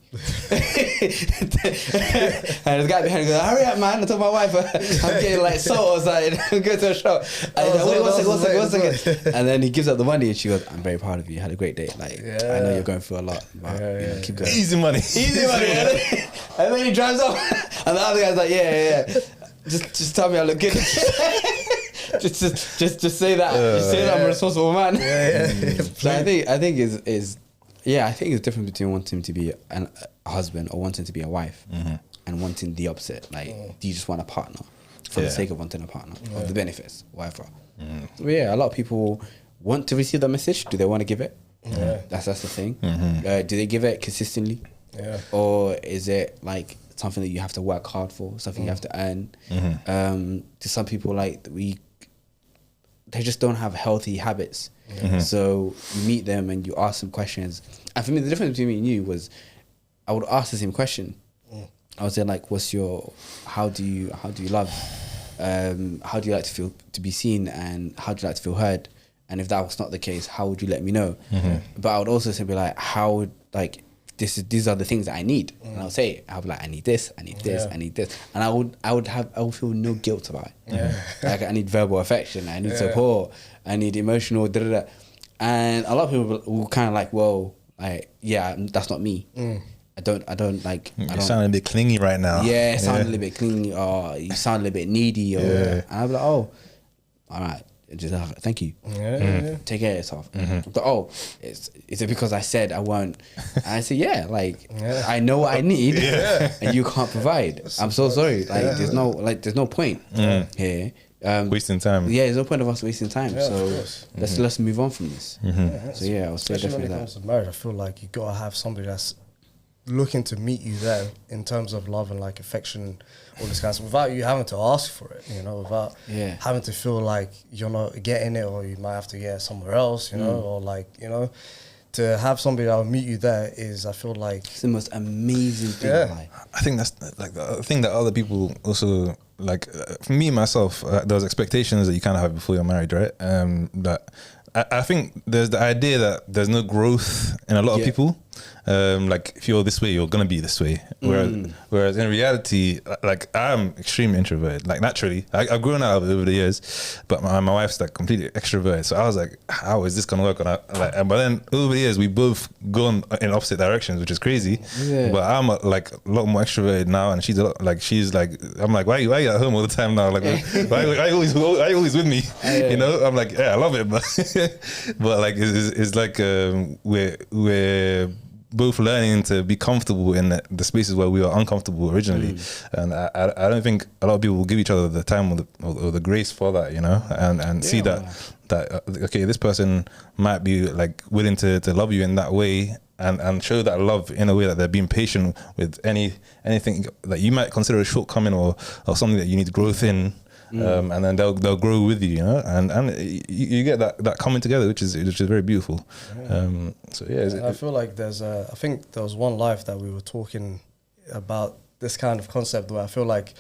And the guy behind goes, hurry up man, I told my wife I'm getting like salt or something. I'm going to a show. Wait, one second. And then he gives her the money and she goes, I'm very proud of you, you had a great day, like I know you're going through a lot, but you know, keep going. Easy money. And then he drives off and the other guy's like just tell me I look good. just say that. Just say that I'm a responsible man. So I think it's different between wanting to be a husband or wanting to be a wife and wanting the opposite. Like, do you just want a partner for the sake of wanting a partner, of the benefits, whatever? But a lot of people want to receive the message. Do they want to give it? That's the thing. Do they give it consistently? or is it like something that you have to work hard for, something you have to earn? To some people, like they just don't have healthy habits. So you meet them and you ask them questions. And for me, the difference between me and you was I would ask the same question. I would say like, how do you love? How do you like to be seen, and how do you like to feel heard? And if that was not the case, how would you let me know? But I would also say, be like, these are the things that I need. And I'll say, I'll be like, I need this, I need this, I need this. And I would feel no guilt about it. Like, I need verbal affection, I need support, I need emotional da-da-da. And a lot of people will kind of like, well, like, yeah, that's not me. I don't like. You sound a bit clingy right now. Yeah, it sound a little bit clingy, or you sound a little bit needy, or and I'll be like, oh, all right, just thank you. Take care of yourself. But is it because I said I won't? And I say, I know what I need, and you can't provide. I'm so sorry. Like, there's no point here. Wasting time. Yeah, there's no point of us wasting time. So let's move on from this. So yeah, I would say especially definitely when it comes to marriage, I feel like you gotta have somebody that's looking to meet you there in terms of love and like affection, all this kind of stuff, without you having to ask for it, without having to feel like you're not getting it, or you might have to get it somewhere else, or like, to have somebody that will meet you there is, I feel like, it's the most amazing thing in life. I think that's like the thing that other people also like. For me myself, those expectations that you kind of have before you're married, right? That I think there's the idea that there's no growth in a lot of people. Like, if you're this way, you're gonna be this way. Whereas in reality, like, I'm extremely introverted. Like, naturally, I've grown out of it over the years, but my wife's like completely extroverted. So I was like, how is this gonna work? But then over the years, we both gone in opposite directions, which is crazy. But I'm like a lot more extroverted now, and she's like, I'm like, why are you at home all the time now? Like, why are you always with me? I'm like, I love it, but but like it's like we're both learning to be comfortable in the spaces where we were uncomfortable originally, and I don't think a lot of people will give each other the time or the grace for that, and see that okay, this person might be like willing to love you in that way, and show that love in a way that they're being patient with anything that you might consider a shortcoming or something that you need growth in. And then they'll grow with you, and you get that coming together, which is very beautiful. So yeah, I feel like I think there was one life that we were talking about this kind of concept where I feel like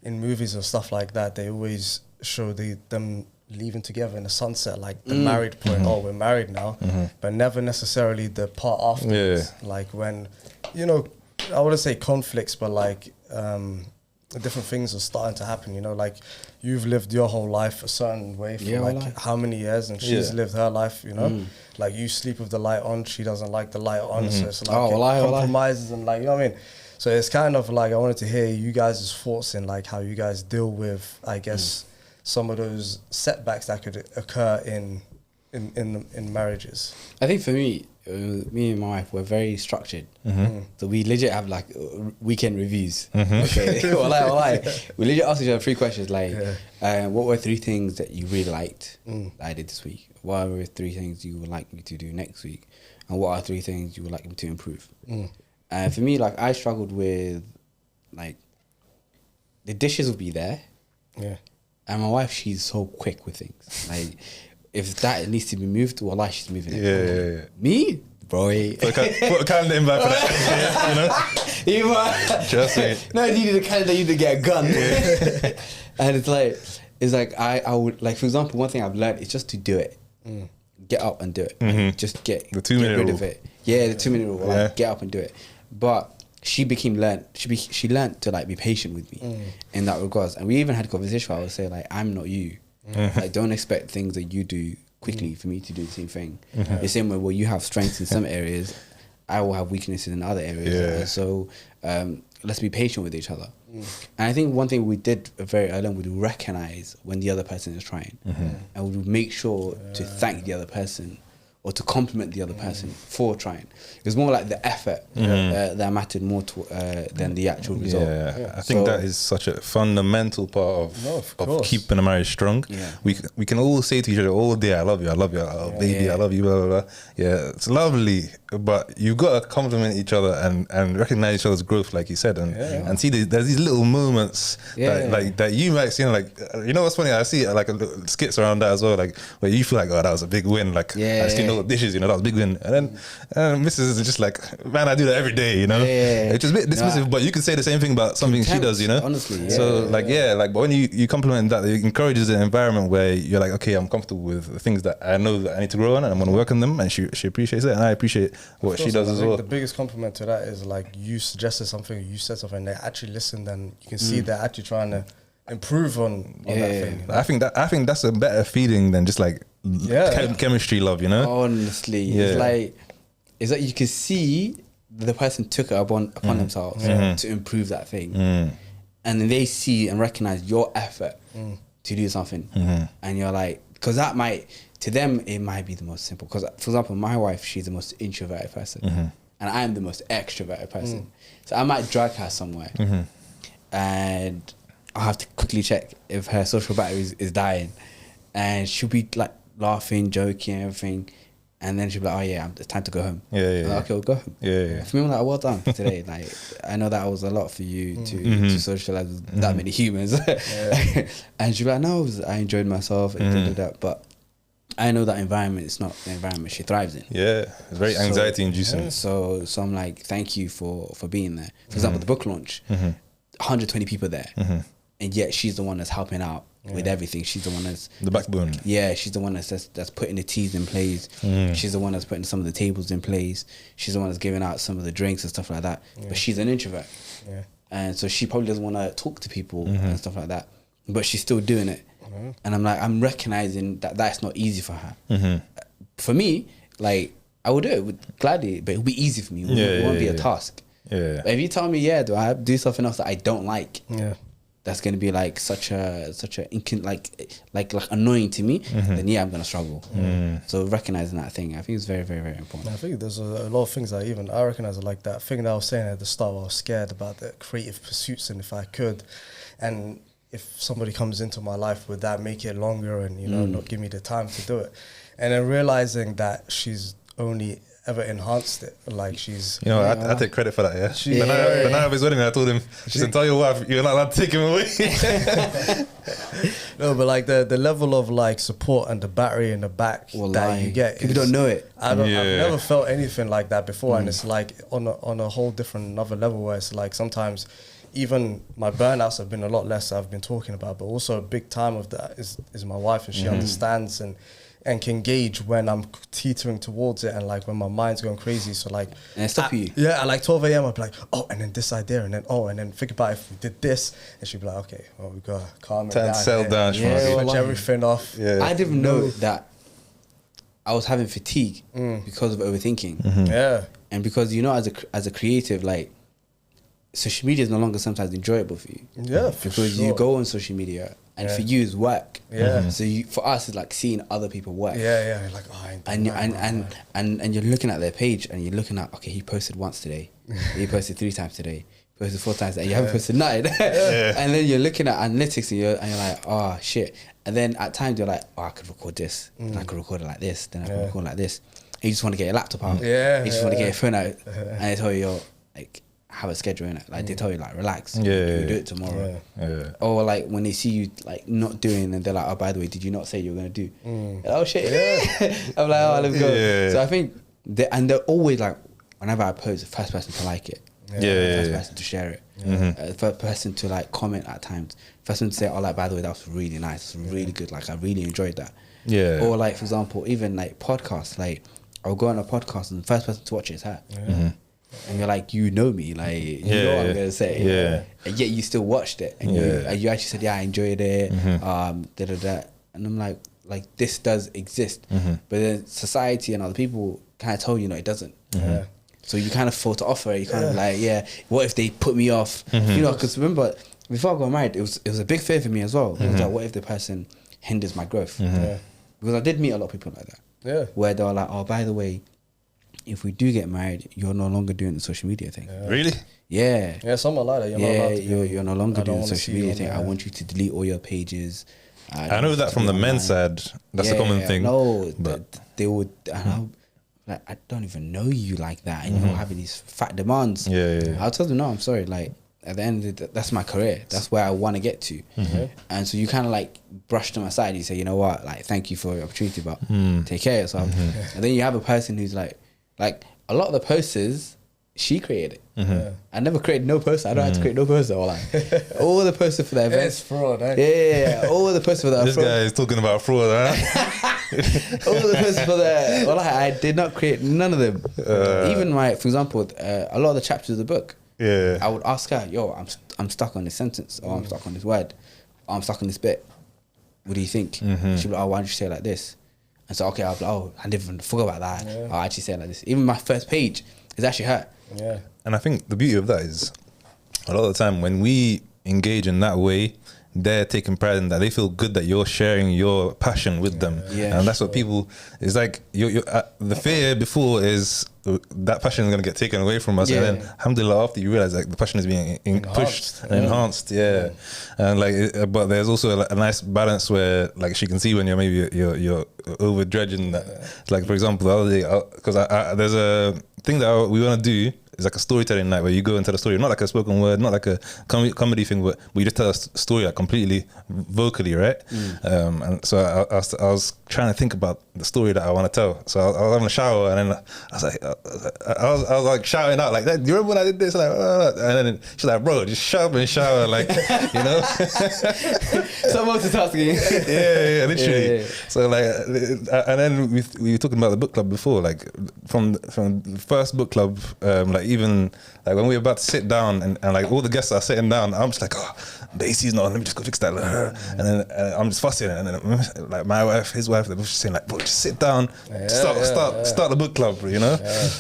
in movies and stuff like that, they always show them leaving together in the sunset, like the married point. Oh, we're married now, but never necessarily the part afterwards. Like when, I wouldn't say conflicts, but like different things are starting to happen, like you've lived your whole life a certain way for how many years, and she's lived her life, like you sleep with the light on, she doesn't like the light on, so it's like compromises and like, you know what I mean? So it's kind of like, I wanted to hear you guys' thoughts in like how you guys deal with, I guess, some of those setbacks that could occur in marriages. I think for me and my wife, we're very structured. So we legit have like weekend reviews. Okay, we legit ask each other 3 questions like, what were 3 things that you really liked that I did this week? What were 3 things you would like me to do next week? And what are 3 things you would like me to improve? And for me, like, I struggled with like the dishes would be there, and my wife, she's so quick with things. Like, if that needs to be moved, she's moving it. Me? Bro, put a calendar invite for that. Trust me. No, you need a calendar, you need to get a gun. And it's like I would, like, for example, one thing I've learned is just to do it. Get up and do it. Like, just get the 2-minute rid rule. of it. Yeah, the 2-minute rule. Like, get up and do it. But she learned to like be patient with me in that regards. And we even had a conversation where I would say, like, I'm not you. Like, don't expect things that you do quickly for me to do the same thing. The same way where you have strengths in some areas, I will have weaknesses in other areas. So let's be patient with each other. And I think one thing we did very early on, we would recognize when the other person is trying, and we would make sure to thank the other person or to compliment the other person for trying. It was more like the effort that mattered more than the actual result. I think that is such a fundamental part of keeping a marriage strong. We can all say to each other all day, I love you, oh, baby, I love you, blah, blah, blah. Yeah, it's lovely. but you've got to compliment each other and recognize each other's growth, like you said, and see there's these little moments that you might see, like, you know what's funny? I see like a little skits around that as well, like where you feel like, oh, that was a big win, like I just cleaned all the dishes, you know, that was a big win, and then Mrs. is just like, man, I do that every day, you know, which is a bit dismissive, but you can say the same thing about something she does, you know, honestly. So but when you compliment that, it encourages an environment where you're like, okay, I'm comfortable with the things that I know that I need to grow on, and I'm going to work on them, and she appreciates it, and I appreciate what she does as well. The biggest compliment to that is like you suggested something, you said something, they actually listened, and you can see they're actually trying to improve on that thing. You know? I think that's a better feeling than just like chemistry love, you know. Honestly, it's like you can see the person took it upon themselves to improve that thing, and then they see and recognize your effort to do something, and you're like, because that might, to them, it might be the most simple. Because, for example, my wife, she's the most introverted person, and I'm the most extroverted person. So I might drag her somewhere, and I'll have to quickly check if her social battery is dying, and she'll be like laughing, joking, and everything, and then she'll be like, "Oh yeah, it's time to go home." Like, okay, we'll go home. For me, I'm like, "Well done today." Like, I know that was a lot for you to socialize with that many humans, and she'll be like, "No, I enjoyed myself," and but I know that environment is not the environment she thrives in. Yeah, it's very anxiety inducing. So I'm like, thank you for being there. For example, the book launch, 120 people there, and yet she's the one that's helping out with everything. She's the one that's the backbone. Yeah, she's the one that's putting the teas in place. She's the one that's putting some of the tables in place. She's the one that's giving out some of the drinks and stuff like that. But she's an introvert, and so she probably doesn't want to talk to people and stuff like that. But she's still doing it. And I'm like, I'm recognizing that that's not easy for her. For me, like, I would do it gladly, but it'll be easy for me. It won't be a task. But if you tell me, do I do something else that I don't like? That's gonna be like such a like annoying to me. Then I'm gonna struggle. So recognizing that thing, I think is very, very, very important. I think there's a lot of things that even I recognize, like that thing that I was saying at the start. I was scared about the creative pursuits, and if I could, and if somebody comes into my life, would that make it longer and, you know, not give me the time to do it? And then realizing that she's only ever enhanced it. Like, she's... You know, I take credit for that, yeah. The night of his wedding, I told him, she said, tell your wife, you're not allowed to take him away. No, but like the level of like support and the battery in the back that you get. People don't know it. I've never felt anything like that before. And it's like on a whole different, another level where it's like sometimes... Even my burnouts have been a lot less I've been talking about, but also a big time of that is my wife, and she understands and can gauge when I'm teetering towards it, and like when my mind's going crazy. So like, and stop you. Yeah, at like 12 a.m. I'd be like, oh, and then this idea, and then think about if we did this, and she'd be like, okay, well, we gotta calm it down, settle down, switch everything off. I didn't know that I was having fatigue because of overthinking. And because, you know, as a creative, like, social media is no longer sometimes enjoyable for you. Because you go on social media, and for you it's work. So for us it's like seeing other people work. Like, oh, and you're looking at their page, and you're looking at, okay, he posted once today, he posted 3 times today, posted 4 times, and you haven't posted nothing. And then you're looking at analytics, and you're like, oh shit. And then at times you're like, oh, I could record this, and I could record it like this, then I could record like this. And you just want to get your laptop out. You just want to get your phone out, and they tell you, you're like, have a schedule in it. Like, they tell you, like, relax. We'll do it tomorrow. Or like when they see you like not doing, and they're like, oh, by the way, did you not say you were gonna do? Like, oh shit. I'm like, oh, let's go. So I think they're always like, whenever I post, the first person to like it, first person to share it, first person to like comment at times, first person to say, oh, like, by the way, that was really nice, it was really good, like, I really enjoyed that. Or like, for example, even like podcasts, like I'll go on a podcast and the first person to watch it is her. And you're like, you know me, like, you know what I'm gonna say, and yet you still watched it, and you actually said, I enjoyed it, and I'm like, this does exist, but then society and other people kind of tell you, no, it doesn't. So you kind of fall to offer it. You kind of like, what if they put me off? You know, because remember, before I got married, it was a big fear for me as well. It was like, what if the person hinders my growth? Because I did meet a lot of people like that, where they were like, oh, by the way, if we do get married, you're no longer doing the social media thing. Really? Yeah, something like that. You're no longer doing the social media thing. I want you to delete all your pages. I know that from the men's side, that's a common thing. No, but they would. like, I don't even know you like that, and you're having these fat demands. I'll tell them, no, I'm sorry. Like, at the end of the day, that's my career. That's where I want to get to. And so you kind of like brush them aside. You say, you know what, like, thank you for the opportunity, but take care of yourself. And then you have a person who's like a lot of the posters, she created it. I never created no poster. I don't have to create no poster. Or like all the posters for the events. It's fraud, eh? Yeah, all the posters for the This guy is talking about fraud, huh? all the posters for the. Well, I did not create none of them. Even for example, a lot of the chapters of the book. I would ask her, yo, I'm stuck on this sentence, or I'm stuck on this word, or I'm stuck on this bit. What do you think? She'd be like, oh, why don't you say it like this? And so, okay, I'll be like, oh, I didn't even forget about that. I'll actually say it like this. Even my first page is actually her. And I think the beauty of that is a lot of the time when we engage in that way, they're taking pride in that. They feel good that you're sharing your passion with them. And that's what people, it's like the fear before is that passion is going to get taken away from us. And then alhamdulillah, after you realize like the passion is being pushed and enhanced. And like, but there's also a nice balance where like she can see when you're maybe you're over dredging that. Like for example, the other day, because there's a thing that we want to do. It's like a storytelling night where you go and tell a story, not like a spoken word, not like a comedy thing, but we just tell a story like completely vocally, right? And so I was trying to think about the story that I want to tell. So I was having a shower, and then I was like shouting out like that. Do you remember when I did this? Like, and then she's like, bro, just shut up and shower, like, you know. So multitasking. yeah, literally. So like, and then we were talking about the book club before, like from the first book club, like even like when we were about to sit down and like all the guests are sitting down, I'm just like, oh, the AC's not on, let me just go fix that. And then I'm just fussing, and then like my wife, his wife, they're both just saying like, bro, just sit down, start the book club, you know.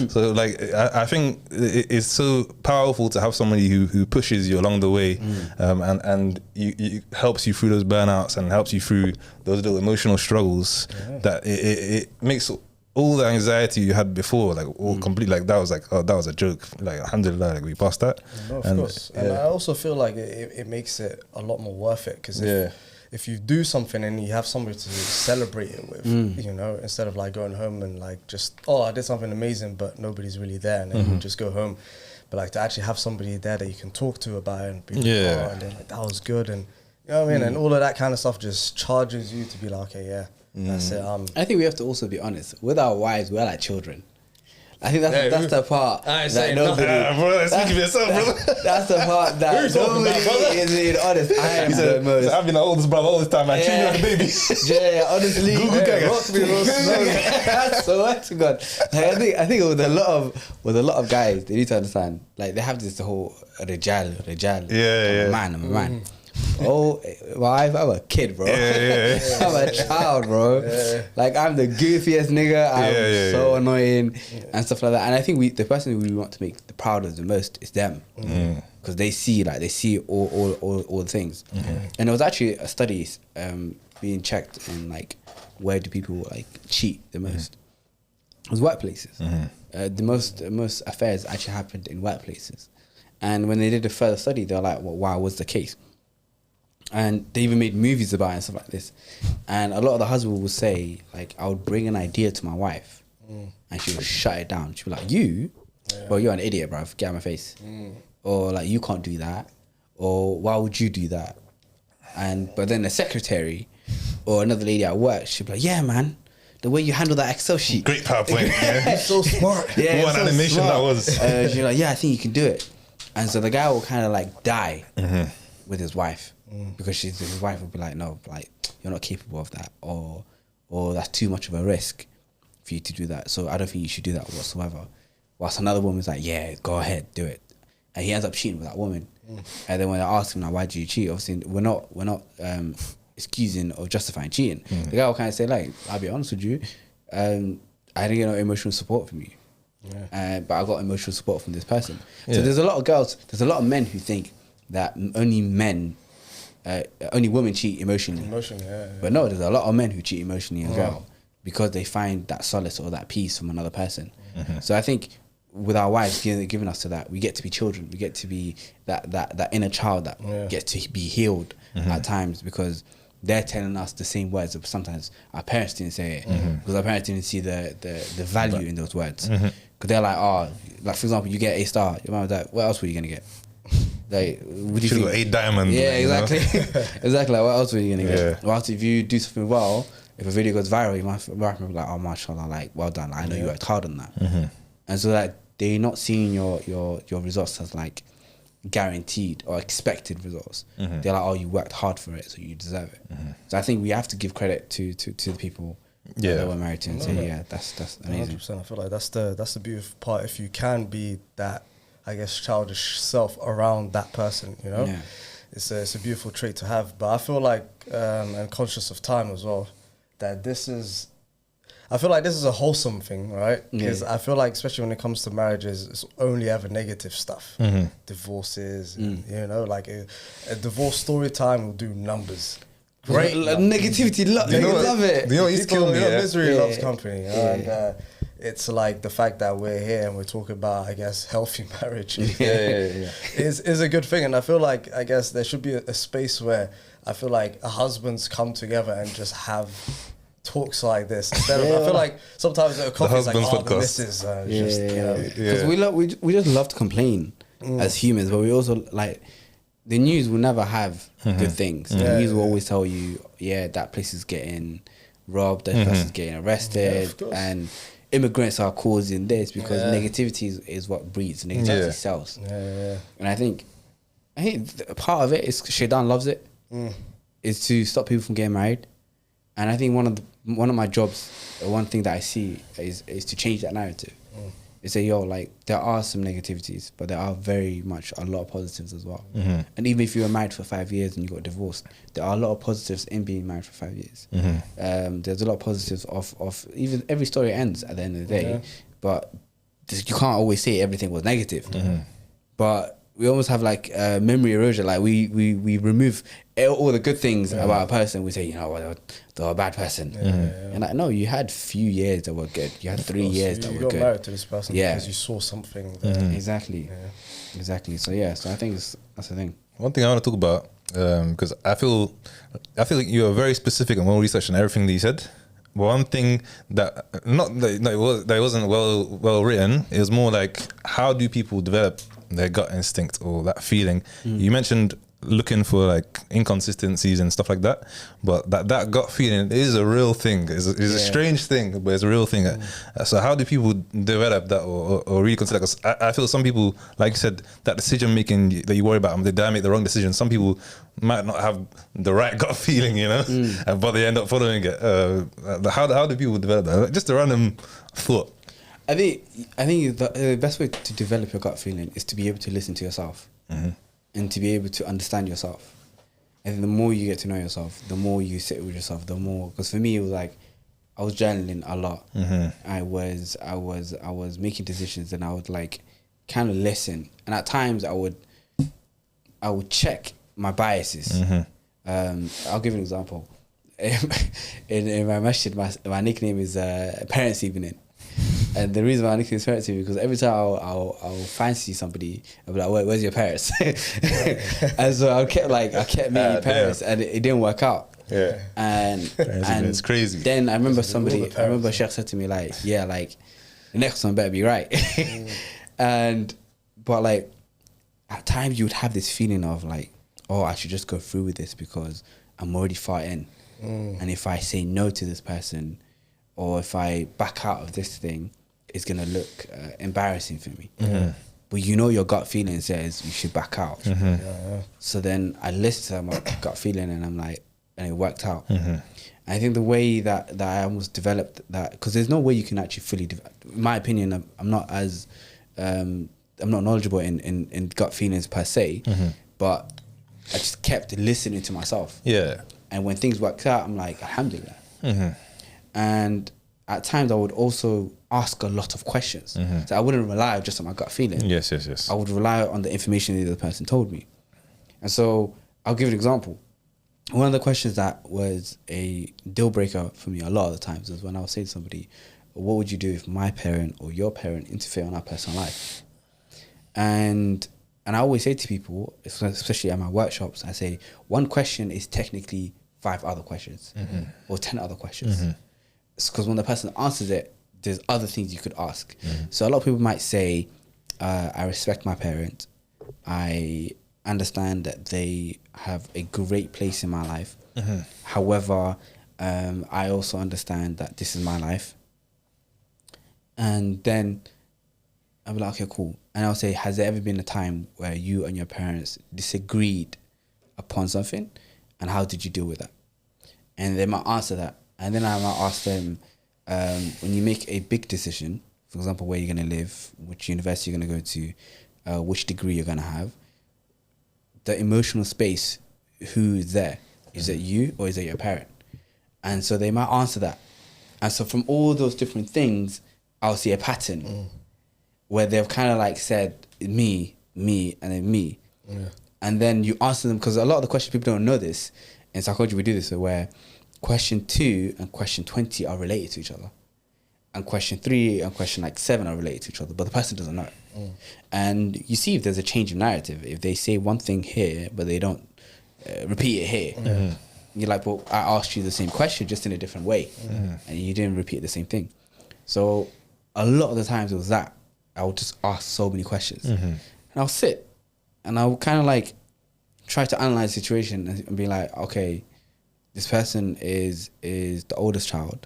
So like I think it's so powerful to have somebody who pushes you along the way, and you helps you through those burnouts and helps you through those little emotional struggles, that it makes all the anxiety you had before, like all complete, like that was like, oh, that was a joke. Like alhamdulillah, like we passed that. No, of course. And I also feel like it makes it a lot more worth it, because if you do something and you have somebody to celebrate it with, you know, instead of like going home and like just, oh, I did something amazing, but nobody's really there, and then you just go home. But like to actually have somebody there that you can talk to about it and be like, oh, and then like, that was good, and you know what I mean, and all of that kind of stuff just charges you to be like, okay, that's it. I think we have to also be honest with our wives. We're like children. I think that's the part that nobody. Bro, speak for yourself, brother. That's the part that nobody is being honest. I am the most. I've been the oldest brother all this time. I treat you like a baby. Yeah, honestly. So much God. Like, I think with a lot of guys, they need to understand. Like they have this whole rejal. I'm a man. Oh, well, I'm a kid, bro. I'm a child, bro. Like I'm the goofiest nigga. I'm so annoying and stuff like that. And I think the person we want to make the proudest the most is them, because they see all the things. And there was actually a study being checked on like where do people like cheat the most. It was workplaces. The most affairs actually happened in workplaces. And when they did a further study, they were like, well, why was the case? And they even made movies about it and stuff like this. And a lot of the husbands would say, like, I would bring an idea to my wife and she would shut it down. She'd be like, you? Well, you're an idiot, bruv. Get out of my face. Or like, you can't do that. Or why would you do that? But then the secretary or another lady at work, she'd be like, yeah, man, the way you handle that Excel sheet. Great PowerPoint. You're so smart. Yeah, what an animation smart. that was. She'd be like, yeah, I think you can do it. And so the guy will kind of like die with his wife. Because his wife would be like, no, like you're not capable of that, or that's too much of a risk for you to do that. So I don't think you should do that whatsoever. Whilst another woman's like, yeah, go ahead, do it, and he ends up cheating with that woman. And then when I ask him, now, why do you cheat? Obviously, we're not excusing or justifying cheating. The guy will kind of say, like, I'll be honest with you, I didn't get no emotional support from you, but I got emotional support from this person. So there's a lot of men who think that only women cheat emotionally. But no, there's a lot of men who cheat emotionally as well, because they find that solace or that peace from another person. So I think with our wives giving us to that, we get to be children. We get to be that inner child that gets to be healed at times, because they're telling us the same words that sometimes our parents didn't say it because our parents didn't see the value in those words. Because they're like, oh, like for example, you get A star. Your mum was like, what else were you gonna get? Like, would you Should've think? got 8 diamonds. Yeah, you know? exactly. Exactly. Like, what else were you gonna get? Yeah. Whilst if you do something well, if a video goes viral, you might remember like, oh, mashallah, like, well done. Like, I know you worked hard on that. And so that they're not seeing your results as like guaranteed or expected results. They're like, oh, you worked hard for it, so you deserve it. So I think we have to give credit to the people that we're married to and say, yeah, that's amazing. 100%. I feel like that's the beautiful part. If you can be that, I guess, childish self around that person, you know, it's a beautiful trait to have. But I feel like, and conscious of time as well, that I feel like this is a wholesome thing, right? Because I feel like, especially when it comes to marriages, it's only ever negative stuff. Divorces, and, you know, like a divorce story time will do numbers. Great. Negativity, love it. You know what used to kill me? Misery loves company. And it's like the fact that we're here and we're talking about, I guess, healthy marriage is a good thing. And I feel like, I guess, there should be a space where I feel like husbands come together and just have talks like this instead of, I feel like sometimes a coffee is like, oh, the missus, just, you know. Because we just love to complain as humans, but we also like, the news will never have good things. The news will always tell you, that place is getting robbed, that person's getting arrested, and immigrants are causing this because negativity is what breeds. Negativity sells. And I think part of it is Shaitan loves it, is to stop people from getting married. And I think one of my jobs, one thing that I see is to change that narrative. Is say, like, there are some negativities, but there are very much a lot of positives as well. And even if you were married for 5 years and you got divorced, there are a lot of positives in being married for 5 years. There's a lot of positives of even every story ends at the end of the day, but you can't always say everything was negative. But we almost have like memory erosion. Like we remove all the good things about a person. We say, you know what, they're a bad person. And like, no, you had few years that were good. You had 3 years that were good. You got married to this person because you saw something there. Exactly. So I think that's the thing. One thing I want to talk about, because I feel like you are very specific and well researched in everything that you said. But one thing that it wasn't well written, it was more like, how do people develop their gut instinct or that feeling? You mentioned looking for like inconsistencies and stuff like that, but that gut feeling is a real thing. It's a strange thing, but it's a real thing. So how do people develop that or really consider? Because I feel some people, like you said, that decision making that you worry about, they make the wrong decision. Some people might not have the right gut feeling, you know, but they end up following it. How do people develop that? Just a random thought. I think the best way to develop your gut feeling is to be able to listen to yourself and to be able to understand yourself. And the more you get to know yourself, the more you sit with yourself, the more. Because for me, it was like I was journaling a lot. I was making decisions, and I would like kind of listen. And at times, I would check my biases. I'll give an example. In my masjid, my nickname is Parents Evening. And the reason why I nickname is Parents Evening, because every time I'll fancy somebody, I'll be like, where's your parents? And so I kept meeting parents, and it didn't work out. And it's crazy. Then I remember Sheikh said to me like, the next one better be right. But like, at times you would have this feeling of like, oh, I should just go through with this because I'm already far in. And if I say no to this person, or if I back out of this thing, it's going to look embarrassing for me. But you know your gut feeling says you should back out. So then I listened to my gut feeling, and I'm like, and it worked out. I think the way that I almost developed that, because there's no way you can actually fully develop. In my opinion, I'm not knowledgeable in gut feelings per se, but I just kept listening to myself. And when things worked out, I'm like, alhamdulillah. And at times I would also ask a lot of questions. So I wouldn't rely just on my gut feeling. Yes. I would rely on the information the other person told me. And so I'll give an example. One of the questions that was a deal breaker for me a lot of the times is when I would say to somebody, what would you do if my parent or your parent interfere in our personal life? And I always say to people, especially at my workshops, I say, one question is technically 5 other questions or 10 other questions. It's because when the person answers it, there's other things you could ask. So a lot of people might say, I respect my parents. I understand that they have a great place in my life. However, I also understand that this is my life. And then I'll be like, okay, cool. And I'll say, has there ever been a time where you and your parents disagreed upon something? And how did you deal with that? And they might answer that. And then I might ask them, when you make a big decision, for example, where you're going to live, which university you're going to go to, which degree you're going to have, the emotional space, who's there? Is it you or is it your parent? And so they might answer that. And so from all those different things, I'll see a pattern where they've kind of like said me, and then me. And then you answer them, because a lot of the questions, people don't know this. In psychology, we do this where question 2 and question 20 are related to each other. And question 3 and question like 7 are related to each other, but the person doesn't know. And you see if there's a change of narrative. If they say one thing here, but they don't repeat it here. You're like, well, I asked you the same question, just in a different way. And you didn't repeat the same thing. So a lot of the times it was that. I would just ask so many questions. And I'll sit and I'll kind of like try to analyze the situation and be like, okay, this person is the oldest child.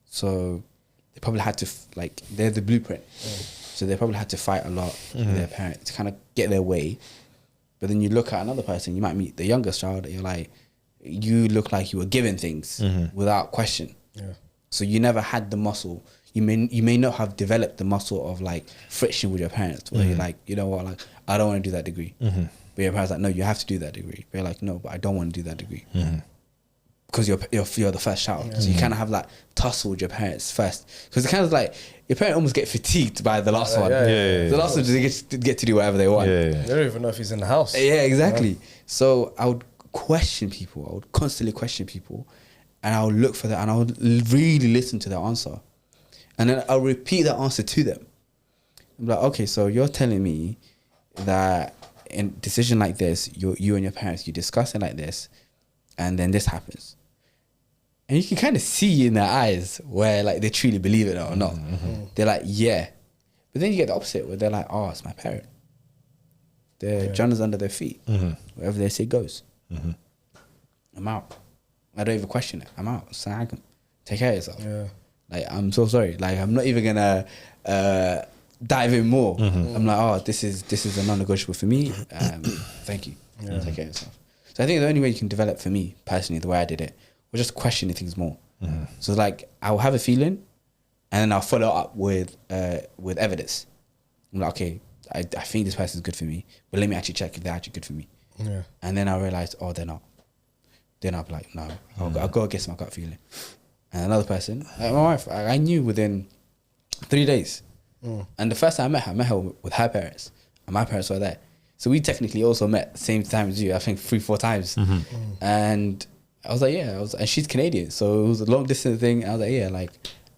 So they probably had to, like, they're the blueprint. So they probably had to fight a lot with their parents to kind of get their way. But then you look at another person, you might meet the youngest child, and you're like, you look like you were given things without question. So you never had the muscle. You may not have developed the muscle of like friction with your parents, where you're like, you know what, like, I don't want to do that degree. But your parents are like, no, you have to do that degree. But you're like, no, but I don't want to do that degree. Because you're the first child. So you kind of have that tussle with your parents first. Because it kind of like, your parents almost get fatigued by the last one. The last one just get to do whatever they want. They don't even know if he's in the house. Yeah, exactly. So I would question people. I would constantly question people. And I would look for that, and I would really listen to their answer. And then I'll repeat that answer to them. I'm like, okay, so you're telling me that in a decision like this, you and your parents, you discuss it like this, and then this happens. And you can kind of see in their eyes where like they truly believe it or not. They're like, yeah. But then you get the opposite where they're like, oh, it's my parent. Their John is under their feet. Wherever they say goes. I'm out. I don't even question it. I'm out. So I can take care of yourself. Like, I'm so sorry. Like, I'm not even gonna dive in more. I'm like, oh, this is a non-negotiable for me. Thank you. Take care of yourself. So I think the only way you can develop, for me personally, the way I did it, was just questioning things more. So like, I'll have a feeling, and then I'll follow up with evidence. I'm like, okay, I think this person's good for me, but let me actually check if they're actually good for me. And then I realized, oh, they're not. Then I'll be like, no, I'll go against my gut feeling. And another person, like my wife, I knew within 3 days. And the first time I met her with her parents, and my parents were there. So we technically also met the same time as you, I think 3-4 times. And I was like, yeah, and she's Canadian, so it was a long distance thing. I was like, yeah, like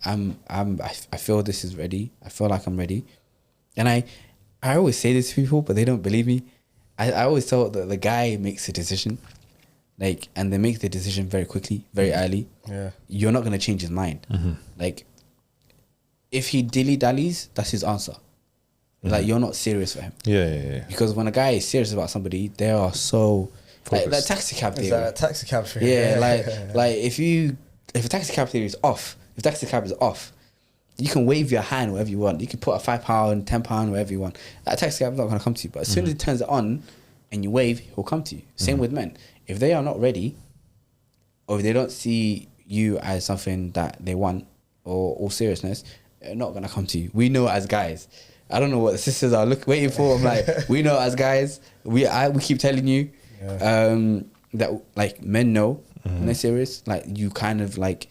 I feel this is ready. I feel like I'm ready. And I always say this to people, but they don't believe me. I always tell that the guy makes a decision. Like, and they make the decision very quickly, very early. You're not going to change his mind. Like, if he dilly-dallies, that's his answer. Like, you're not serious for him. Because when a guy is serious about somebody, they are so... Like taxi cab theory. That taxi cab theory. Like if a taxi cab theory is off, if taxi cab is off, you can wave your hand wherever you want. You can put a £5, £10, wherever you want. That taxi cab is not going to come to you. But as soon as he turns it on and you wave, he'll come to you. Same with men. If they are not ready, or if they don't see you as something that they want, or all seriousness, they're not going to come to you. We know as guys. I don't know what the sisters are waiting for. I'm like, we know as guys. We keep telling you that like men know when they're serious. Like, you kind of like,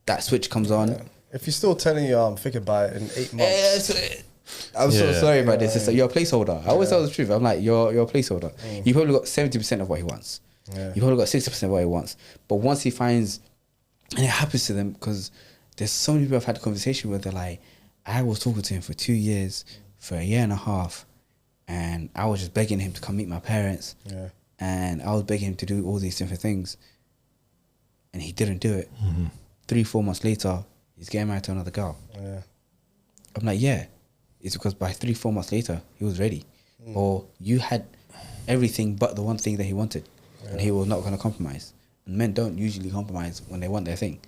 that switch comes on. If you're still telling you I'm thinking about it in 8 months. I'm so sorry about this. It's like, you're a placeholder. I always tell the truth. I'm like, you're a placeholder. You probably got 70% of what he wants. You probably got 60% of what he wants. But once he finds, and it happens to them, because there's so many people I've had a conversation with, they're like, I was talking to him for 2 years, for 1.5 years, and I was just begging him to come meet my parents. And I was begging him to do all these different things. and he didn't do it. 3-4 months later, he's getting married to another girl. Yeah. I'm like, yeah, it's because by 3-4 months later, he was ready. Or you had everything but the one thing that he wanted, and he was not going to compromise. And men don't usually compromise when they want their thing.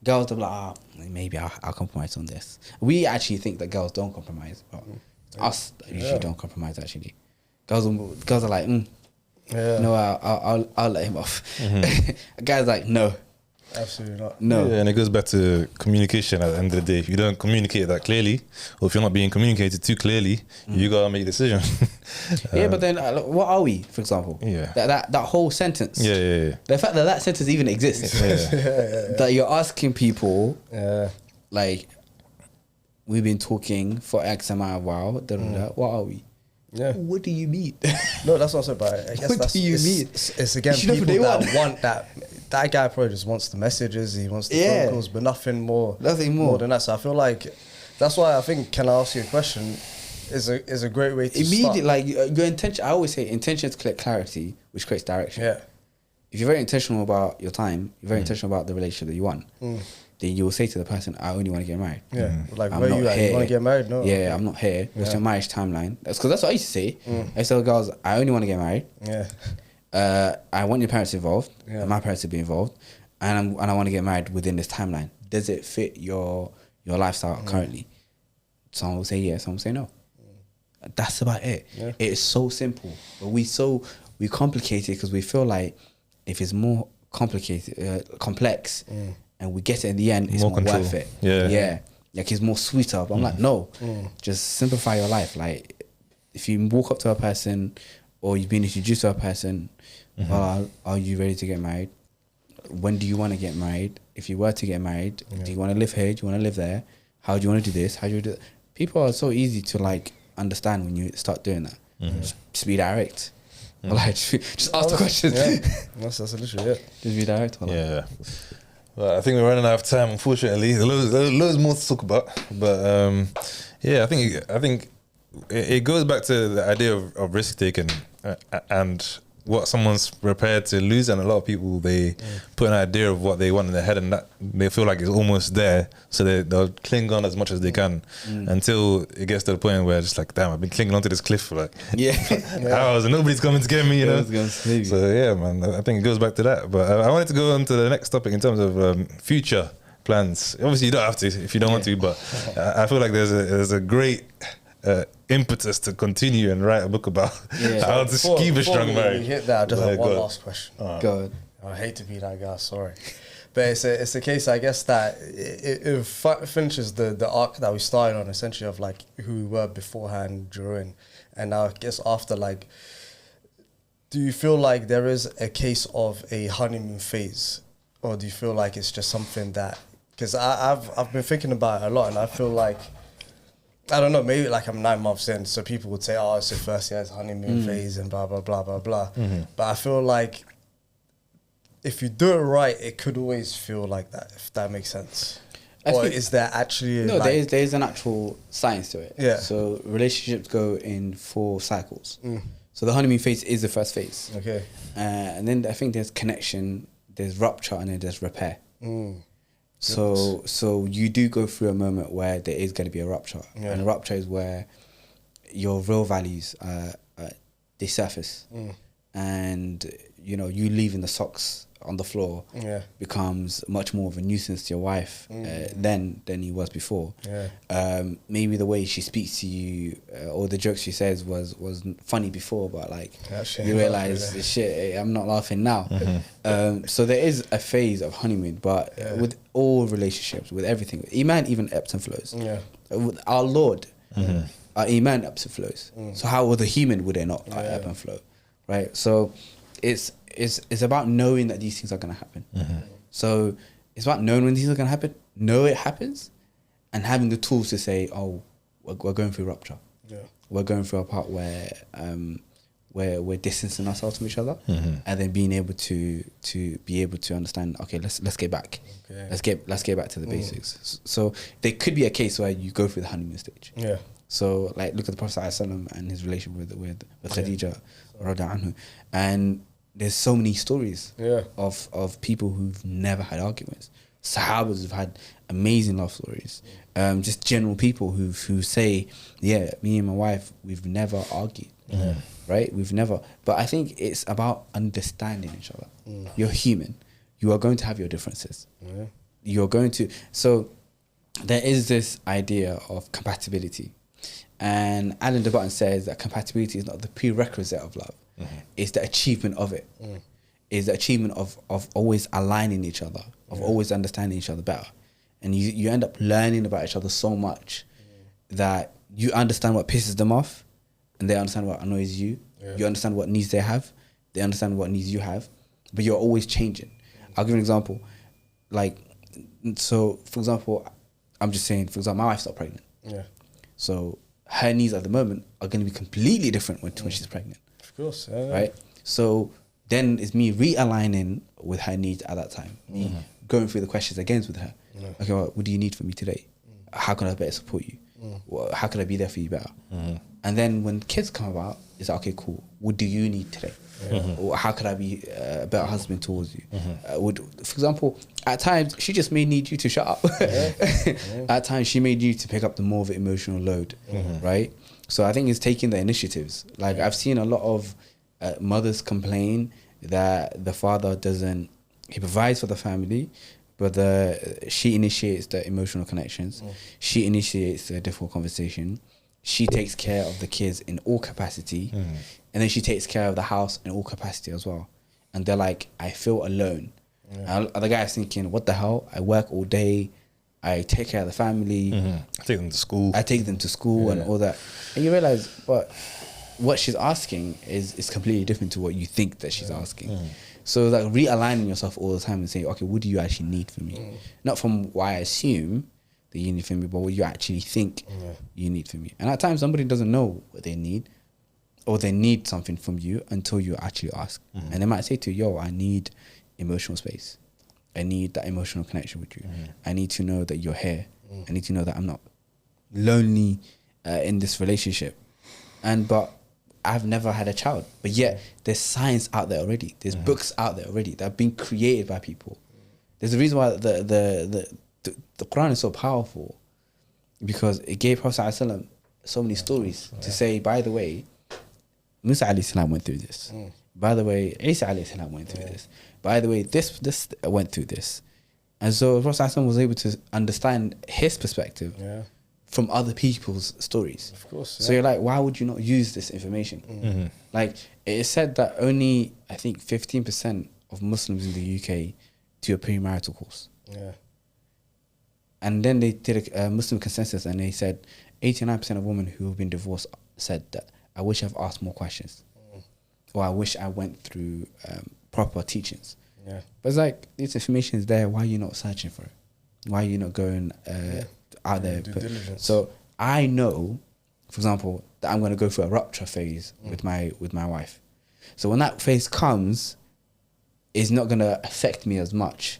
Girls, they're like, maybe I'll compromise on this. We actually think that girls don't compromise, but us usually don't compromise, actually. Girls are like, no, I'll let him off. A guy's like, no. Absolutely not. No. Yeah, and it goes back to communication at the end of the day. If you don't communicate that clearly, or if you're not being communicated too clearly, you gotta make a decision. Yeah, but then what are we, for example? Yeah. That whole sentence. Yeah. The fact that sentence even exists. That you're asking people, like, we've been talking for X amount of while, what are we? Yeah. What do you mean? No, that's not so bad. I guess What that's do you mean? It's again You know people they that want. want that. That guy probably just wants the messages. He wants the phone calls, but nothing more. Nothing more than that. So I feel like that's why I think, can I ask you a question? Is a great way to Immediately, start. like your intention. I always say intentions create clarity, which creates direction. Yeah. If you're very intentional about your time, you're very intentional about the relationship that you want, then you will say to the person, I only want to get married. Yeah. Like, I'm where not you at? here. You want to get married? No. Yeah, Okay. I'm not here. What's your marriage timeline? That's what I used to say. I used to tell girls, I only want to get married. Yeah. I want your parents involved. Yeah. And my parents to be involved. And I want to get married within this timeline. Does it fit your lifestyle currently? Someone will say yes, someone will say no. That's about it. Yeah. It is so simple. But we complicate it because we feel like if it's more complicated, complex, and we get it in the end, it's more worth it. Yeah. Like it's more sweeter. But I'm like, no, just simplify your life. Like if you walk up to a person or you've been introduced to a person, are you ready to get married? When do you want to get married? If you were to get married, do you want to live here? Do you want to live there? How do you want to do this? How do you do that? People are so easy to like understand when you start doing that. Just be direct. Or like just ask the questions. Yeah. That's literally it. Just be direct. Or like, Yeah. Well, I think we're running out of time, unfortunately. There's loads more to talk about. But yeah, I think it goes back to the idea of risk taking and what someone's prepared to lose. And a lot of people, they put an idea of what they want in their head and that they feel like it's almost there. So they'll cling on as much as they can until it gets to the point where it's like, damn, I've been clinging onto this cliff for like hours and nobody's coming to get me, you know? So yeah, man, I think it goes back to that. But I wanted to go on to the next topic in terms of future plans. Obviously, you don't have to if you don't want to, but I feel like there's a great impetus to continue and write a book about how to keep a strong marriage. Hit that, I just have one last question. go ahead. I hate to be that guy, sorry. But it's a case, I guess, that it finishes the arc that we started on, essentially, of like who we were beforehand, during, and now I guess after. Like, do you feel like there is a case of a honeymoon phase, or do you feel like it's just something that? Because I've been thinking about it a lot, and I feel like, I don't know, maybe like I'm 9 months in, so people would say, oh, it's the first year, it's honeymoon phase and blah, blah, blah, blah, blah. But I feel like if you do it right, it could always feel like that, if that makes sense. Or is there actually... No, like, there is an actual science to it. Yeah. So relationships go in 4 cycles. So the honeymoon phase is the first phase. Okay. And then I think there's connection, there's rupture, and then there's repair. So you do go through a moment where there is going to be a rupture, and a rupture is where your real values they surface, and you know you leaving the socks on the floor becomes much more of a nuisance to your wife than he was before. Maybe the way she speaks to you or the jokes she says was funny before, but like you realize shit, I'm not laughing now. So there is a phase of honeymoon, but with all relationships, with everything, Iman even ebbs and flows. With our Lord, our Iman ebbs and flows. So how would the human would it not ebb and flow, right? So it's about knowing that these things are going to happen. So it's about knowing when these are going to happen, know it happens, and having the tools to say, oh, we're going through rupture. We're going through a part where we're distancing ourselves from each other, and then being able to be able to understand, okay, let's get back. Let's get back to the basics. So there could be a case where you go through the honeymoon stage. So like look at the Prophet ﷺ and his relation with Khadija, radha anhu, and there's so many stories Yeah. of people who've never had arguments. Sahabas who've had amazing love stories. Just general people who say, yeah, me and my wife, we've never argued. Right? We've never. But I think it's about understanding each other. You're human. You are going to have your differences. You're going to. So there is this idea of compatibility. And Alan de Botton says that compatibility is not the prerequisite of love. It's the achievement of it. It's the achievement of always aligning each other, of always understanding each other better. And you end up learning about each other so much that you understand what pisses them off and they understand what annoys you. You understand what needs they have. They understand what needs you have. But you're always changing. I'll give you an example. Like, so, for example, I'm just saying, for example, my wife's not pregnant. So her needs at the moment are going to be completely different when she's pregnant. Of course. Right? So then it's me realigning with her needs at that time. Me going through the questions again with her. Okay, well, what do you need from me today? How can I better support you? How can I be there for you better? And then when kids come about, it's like, okay, cool. What do you need today? Or how could I be a better husband towards you? For example, at times she just may need you to shut up. At times she may need you to pick up the more of the emotional load, right? So I think it's taking the initiatives. Like I've seen a lot of mothers complain that the father doesn't. He provides for the family, but she initiates the emotional connections. She initiates the difficult conversation. She takes care of the kids in all capacity. And then she takes care of the house in all capacity as well. And they're like, I feel alone. And the guy's thinking, what the hell? I work all day. I take care of the family. I take them to school. I take them to school and all that. And you realize, but what she's asking is completely different to what you think that she's asking. So like realigning yourself all the time and saying, okay, what do you actually need from me? Not from what I assume that you need from me, but what you actually think you need from me. And at times somebody doesn't know what they need, or they need something from you until you actually ask. And they might say to you, yo, I need emotional space. I need that emotional connection with you. I need to know that you're here. I need to know that I'm not lonely in this relationship. But I've never had a child. But yet there's science out there already. There's books out there already that have been created by people. There's a reason why the Quran is so powerful, because it gave Prophet ﷺ so many stories to say, by the way, Musa alayhi salam went through this. By the way, Isa alayhi salam went through this. By the way, this went through this. And so Prophet ﷺ was able to understand his perspective from other people's stories. Of course. So you're like, why would you not use this information? Like, it is said that only, I think, 15% of Muslims in the UK do a premarital course. And then they did a Muslim consensus, and they said 89% of women who have been divorced said that, I wish I've asked more questions. Or I wish I went through proper teachings. But it's like, this information is there, why are you not searching for it? Why are you not going out there? So I know, for example, that I'm going to go through a rupture phase with my wife. So when that phase comes, it's not going to affect me as much.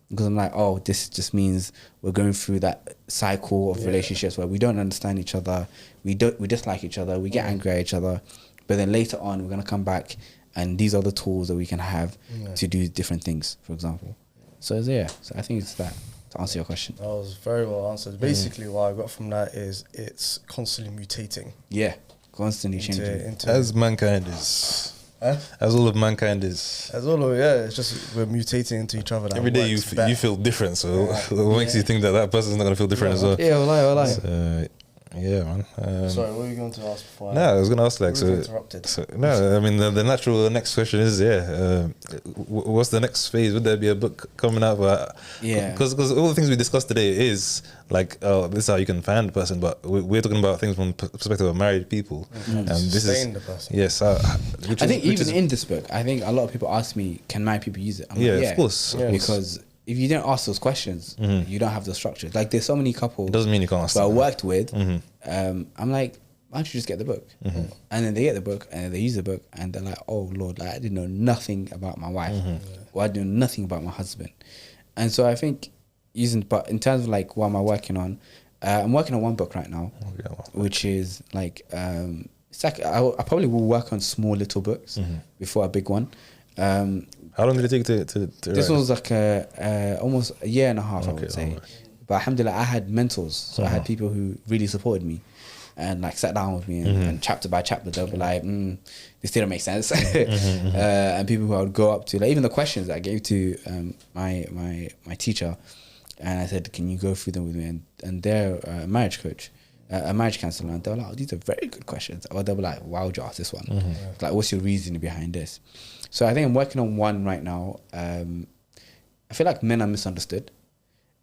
Because I'm like, oh, this just means we're going through that cycle of relationships where we don't understand each other, we dislike each other, we get angry at each other, but then later on we're going to come back and these are the tools that we can have to do different things, for example. So so I think it's that, to answer your question. That was very well answered. Basically what I got from that is it's constantly mutating. Constantly changing. As mankind is. As all of mankind is. As all of it's just we're mutating into each other. Every day you feel different, so what makes you think that person's not going to feel different as well? Wallah. So, yeah, man. Sorry, what were you going to ask before? No, I was going to ask interrupted. No, I mean the natural next question is what's the next phase? Would there be a book coming out? Because all the things we discussed today is like, oh, this is how you can find the person, but we're talking about things from the perspective of married people, and this is the person. Yes, I think even in this book, I think a lot of people ask me, can married people use it? I'm like, of course, because if you don't ask those questions, you don't have the structure. Like, there's so many couples. It doesn't mean you can't ask. But I worked with. I'm like, why don't you just get the book? And then they get the book and they use the book and they're like, oh Lord, like, I didn't know nothing about my wife, or I didn't know nothing about my husband. And so I think but in terms of like what am I working on, I'm working on one book right now, which is like, it's like I probably will work on small little books before a big one. How long did it take to This write? was like almost a year and a half, I would say. alright. But alhamdulillah, I had mentors. So I had people who really supported me and like sat down with me and chapter by chapter, they'll be like, this didn't make sense. And people who I would go up to, like even the questions that I gave to my teacher, and I said, can you go through them with me? And they're a marriage coach, a marriage counselor, and they were like, oh, these are very good questions. Or they'll be like, why would you ask this one? Like, what's your reasoning behind this? So I think I'm working on one right now. I feel like men are misunderstood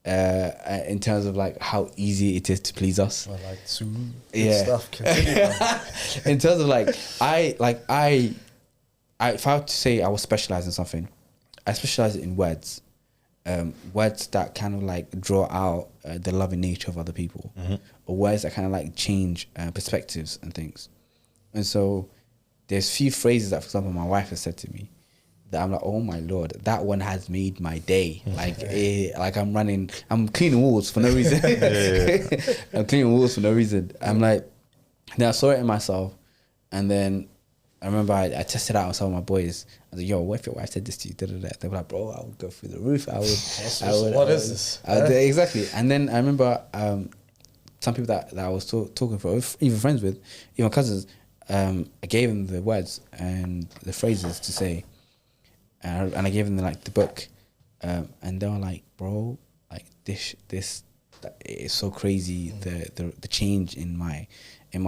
in terms of like how easy it is to please us. I like to Yeah. stuff. Continue. In terms of like I if I were to say I was specialized in something, I specialize in words. Words that kind of like draw out the loving nature of other people, or words that kind of like change perspectives and things. And so there's few phrases that, for example, my wife has said to me that I'm like, oh my Lord, that one has made my day. Like, like I'm cleaning walls for no reason. I'm cleaning walls for no reason. I'm like, then I saw it in myself, and then I remember I tested out on some of my boys. I was like, yo, what if your wife said this to you? They were like, bro, I would go through the roof. I would. What is this? Exactly. And then I remember some people that I was talking for, even friends with, even cousins, I gave them the words and the phrases to say, and I gave them the book, and they were like, bro, like this is so crazy, the change in my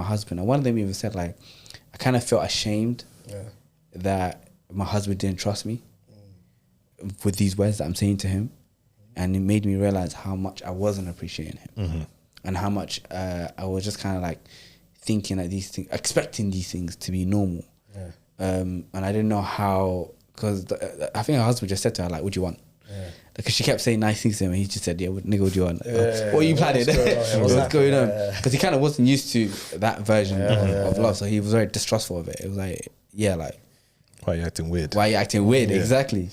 husband. And one of them even said, like, I kind of felt ashamed that my husband didn't trust me with these words that I'm saying to him, and it made me realize how much I wasn't appreciating him, and how much I was just kind of like thinking that these things, expecting these things to be normal, and I didn't know how, because I think her husband just said to her, like, what do you want? Because she kept saying nice things to him, and he just said, yeah, nigga, what do you want? What are you planning? What's going on? Because he kind of wasn't used to that version of love, so he was very distrustful of it. It was like, yeah, like, Why are you acting weird? why are you acting weird? Exactly.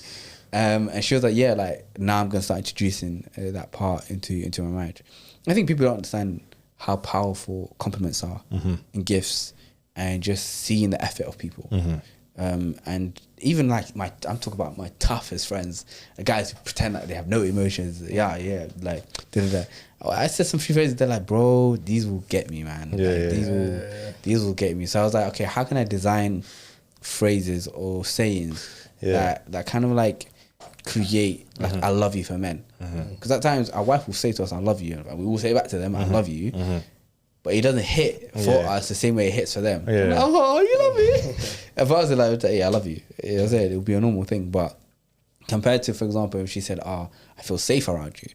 And she was like, yeah, like, now I'm going to start introducing that part into my marriage. I think people don't understand how powerful compliments are and gifts, and just seeing the effort of people. And even like I'm talking about my toughest friends, the guys who pretend like they have no emotions. Like I said some few phrases. They're like, bro, these will get me, man. These will get me. So I was like, okay, how can I design phrases or sayings that kind of like create like I love you for men? Because at times our wife will say to us, I love you, and we will say back to them, I love you. But it doesn't hit for us the same way it hits for them. Like, oh, you love me. And for us, like, yeah, I love you. It would be a normal thing. But compared to, for example, if she said, I feel safe around you,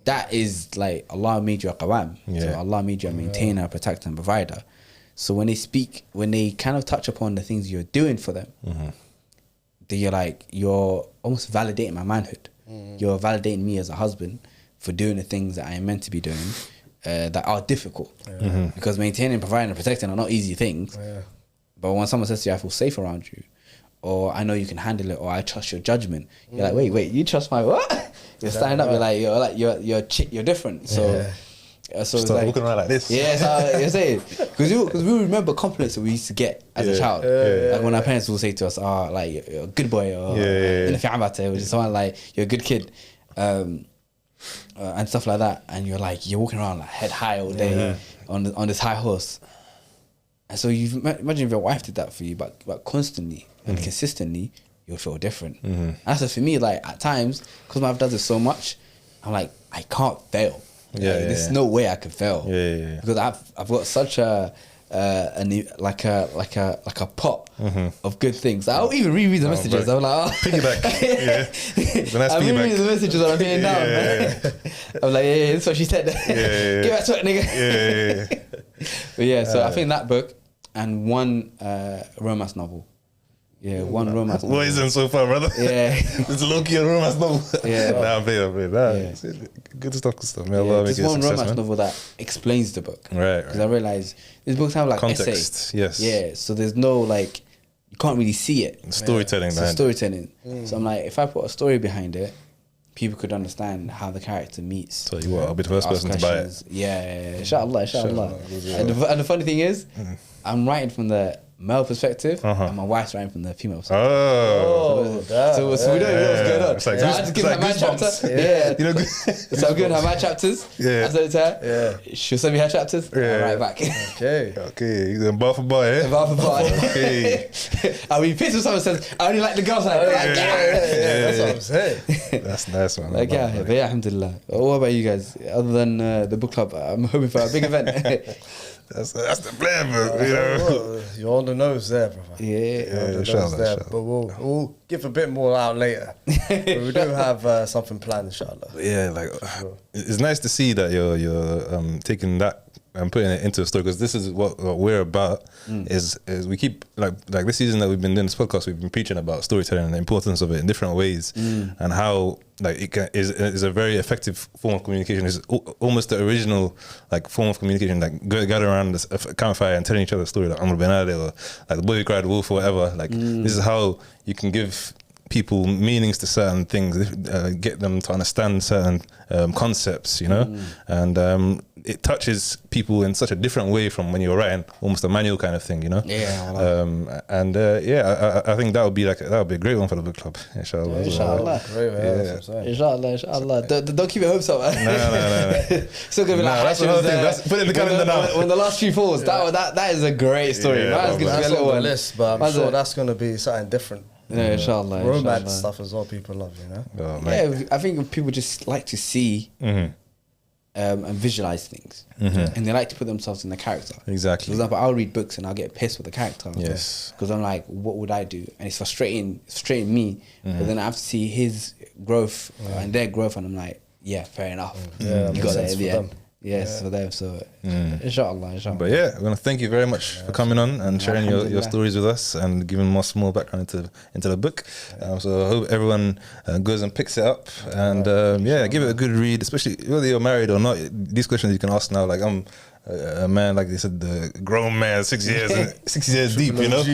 that is like Allah made you a qawam. So Allah made you a maintainer, protector, and provider. So when they speak, when they kind of touch upon the things you're doing for them, you're almost validating my manhood. You're validating me as a husband for doing the things that I am meant to be doing. That are difficult, because maintaining, providing, and protecting are not easy things. But when someone says to you, I feel safe around you, or I know you can handle it, or I trust your judgment, you're like, wait, you trust my what? You're standing up. You're different. So Start walking around like this. Yeah, so you're saying, because we remember compliments that we used to get as a child. Like when our parents will say to us, like, you're a good boy, or which is someone like, you're a good kid. And stuff like that, and you're walking around like head high all day on this high horse. And so you imagine if your wife did that for you, but constantly and consistently, you'll feel different. And so for me, like at times, because my wife does it so much, I'm like, I can't fail. There's no way I could fail. Because I've got such a pot of good things. I'll even reread the messages. I'm like, piggyback. I'm rereading the messages that I'm hitting down. I'm like, yeah, that's what she said. Get back to it, nigga. But so I think that book and one romance novel. One romance novel. What is it so far, brother? It's a low-key romance novel. Nah, I'm playing. Good stuff, man. There's one romance novel that explains the book. Right. Because I realised these books have like context. essays. Yes. Yeah. So there's no like, you can't really see it. Storytelling. So storytelling. So I'm like, if I put a story behind it, people could understand how the character meets. So you I'll be the first person to buy it. Yeah, inshallah. And the funny thing is, I'm writing from the male perspective, and my wife's writing from the female perspective. So we don't know what's going on. It's like So I just give her my chapter. Yeah. So I'm giving her my chapters. Yeah. I send it to her. She'll send me her chapters. I write back. Okay. You're bar for bar, eh? Bar for bar. Okay. I'll be pissed if someone says, I only like the girls. That's what I'm saying. That's nice, man. But yeah, alhamdulillah. What about you guys? Other than the book club, I'm hoping for a big event. That's the plan, bro. You know. You're on the nose there, brother. Yeah. Inshallah. But we'll give a bit more out later. But we do have something planned, inshallah. Yeah, like it's nice to see that you're taking that and putting it into a story, because this is what we're about. Is we keep like this season that we've been doing this podcast, we've been preaching about storytelling and the importance of it in different ways, and how like it is a very effective form of communication. It's almost the original like form of communication, like gather around a campfire and telling each other a story, like Amr bin Ali or like the boy who cried wolf or whatever. Like this is how you can give people meanings to certain things, get them to understand certain concepts, you know, and it touches people in such a different way from when you're writing almost a manual kind of thing, you know. I think that would be a great one for the book club, inshallah. Inshallah. Great, man. Inshallah. Don't keep your hopes up, man. No. Still gonna be like That's the whole thing. Put it in the calendar now. When the last tree falls, that is a great story. Yeah, Mine's gonna be a That's little on the one. list, but I'm sure that's gonna be something different. Yeah, inshallah. Romance stuff as well, people love, you know. Yeah, I think people just like to see and visualize things, and they like to put themselves in the character. Exactly. For example, I'll read books and I'll get pissed with the character. Yes. Because I'm like, what would I do? And it's frustrating me. But then I have to see his growth and their growth, and I'm like, yeah, fair enough. Yeah, you got that in the end. them. Yes, for them. So, inshallah. But yeah, we're gonna thank you very much for coming on and sharing your stories with us and giving us more background into the book. So I hope everyone goes and picks it up and give it a good read, especially whether you're married or not. These questions you can ask now. Like I'm a man, like they said, the grown man, 6 years deep, you know.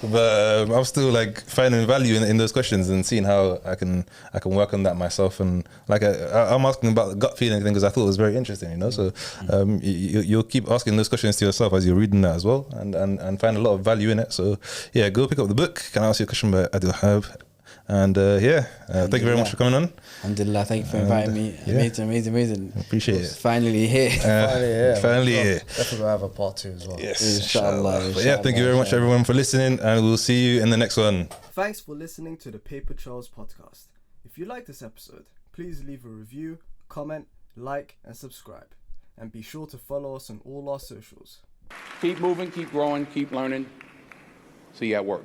But I'm still like finding value in those questions and seeing how I can work on that myself. And like I'm asking about the gut feeling thing because I thought it was very interesting, you know. So you'll keep asking those questions to yourself as you're reading that as well, and find a lot of value in it. So yeah, go pick up the book. Can I ask you a question by Adiwahab? And thank you very much for coming on. Alhamdulillah, thank you for inviting me. Amazing. Appreciate it. Finally here. Finally here. Definitely gonna have a part 2 as well. Yes, inshallah. But yeah, thank you very much everyone for listening, and we'll see you in the next one. Thanks for listening to the PaperTrails podcast. If you like this episode, please leave a review, comment, like, and subscribe. And be sure to follow us on all our socials. Keep moving, keep growing, keep learning. See you at work.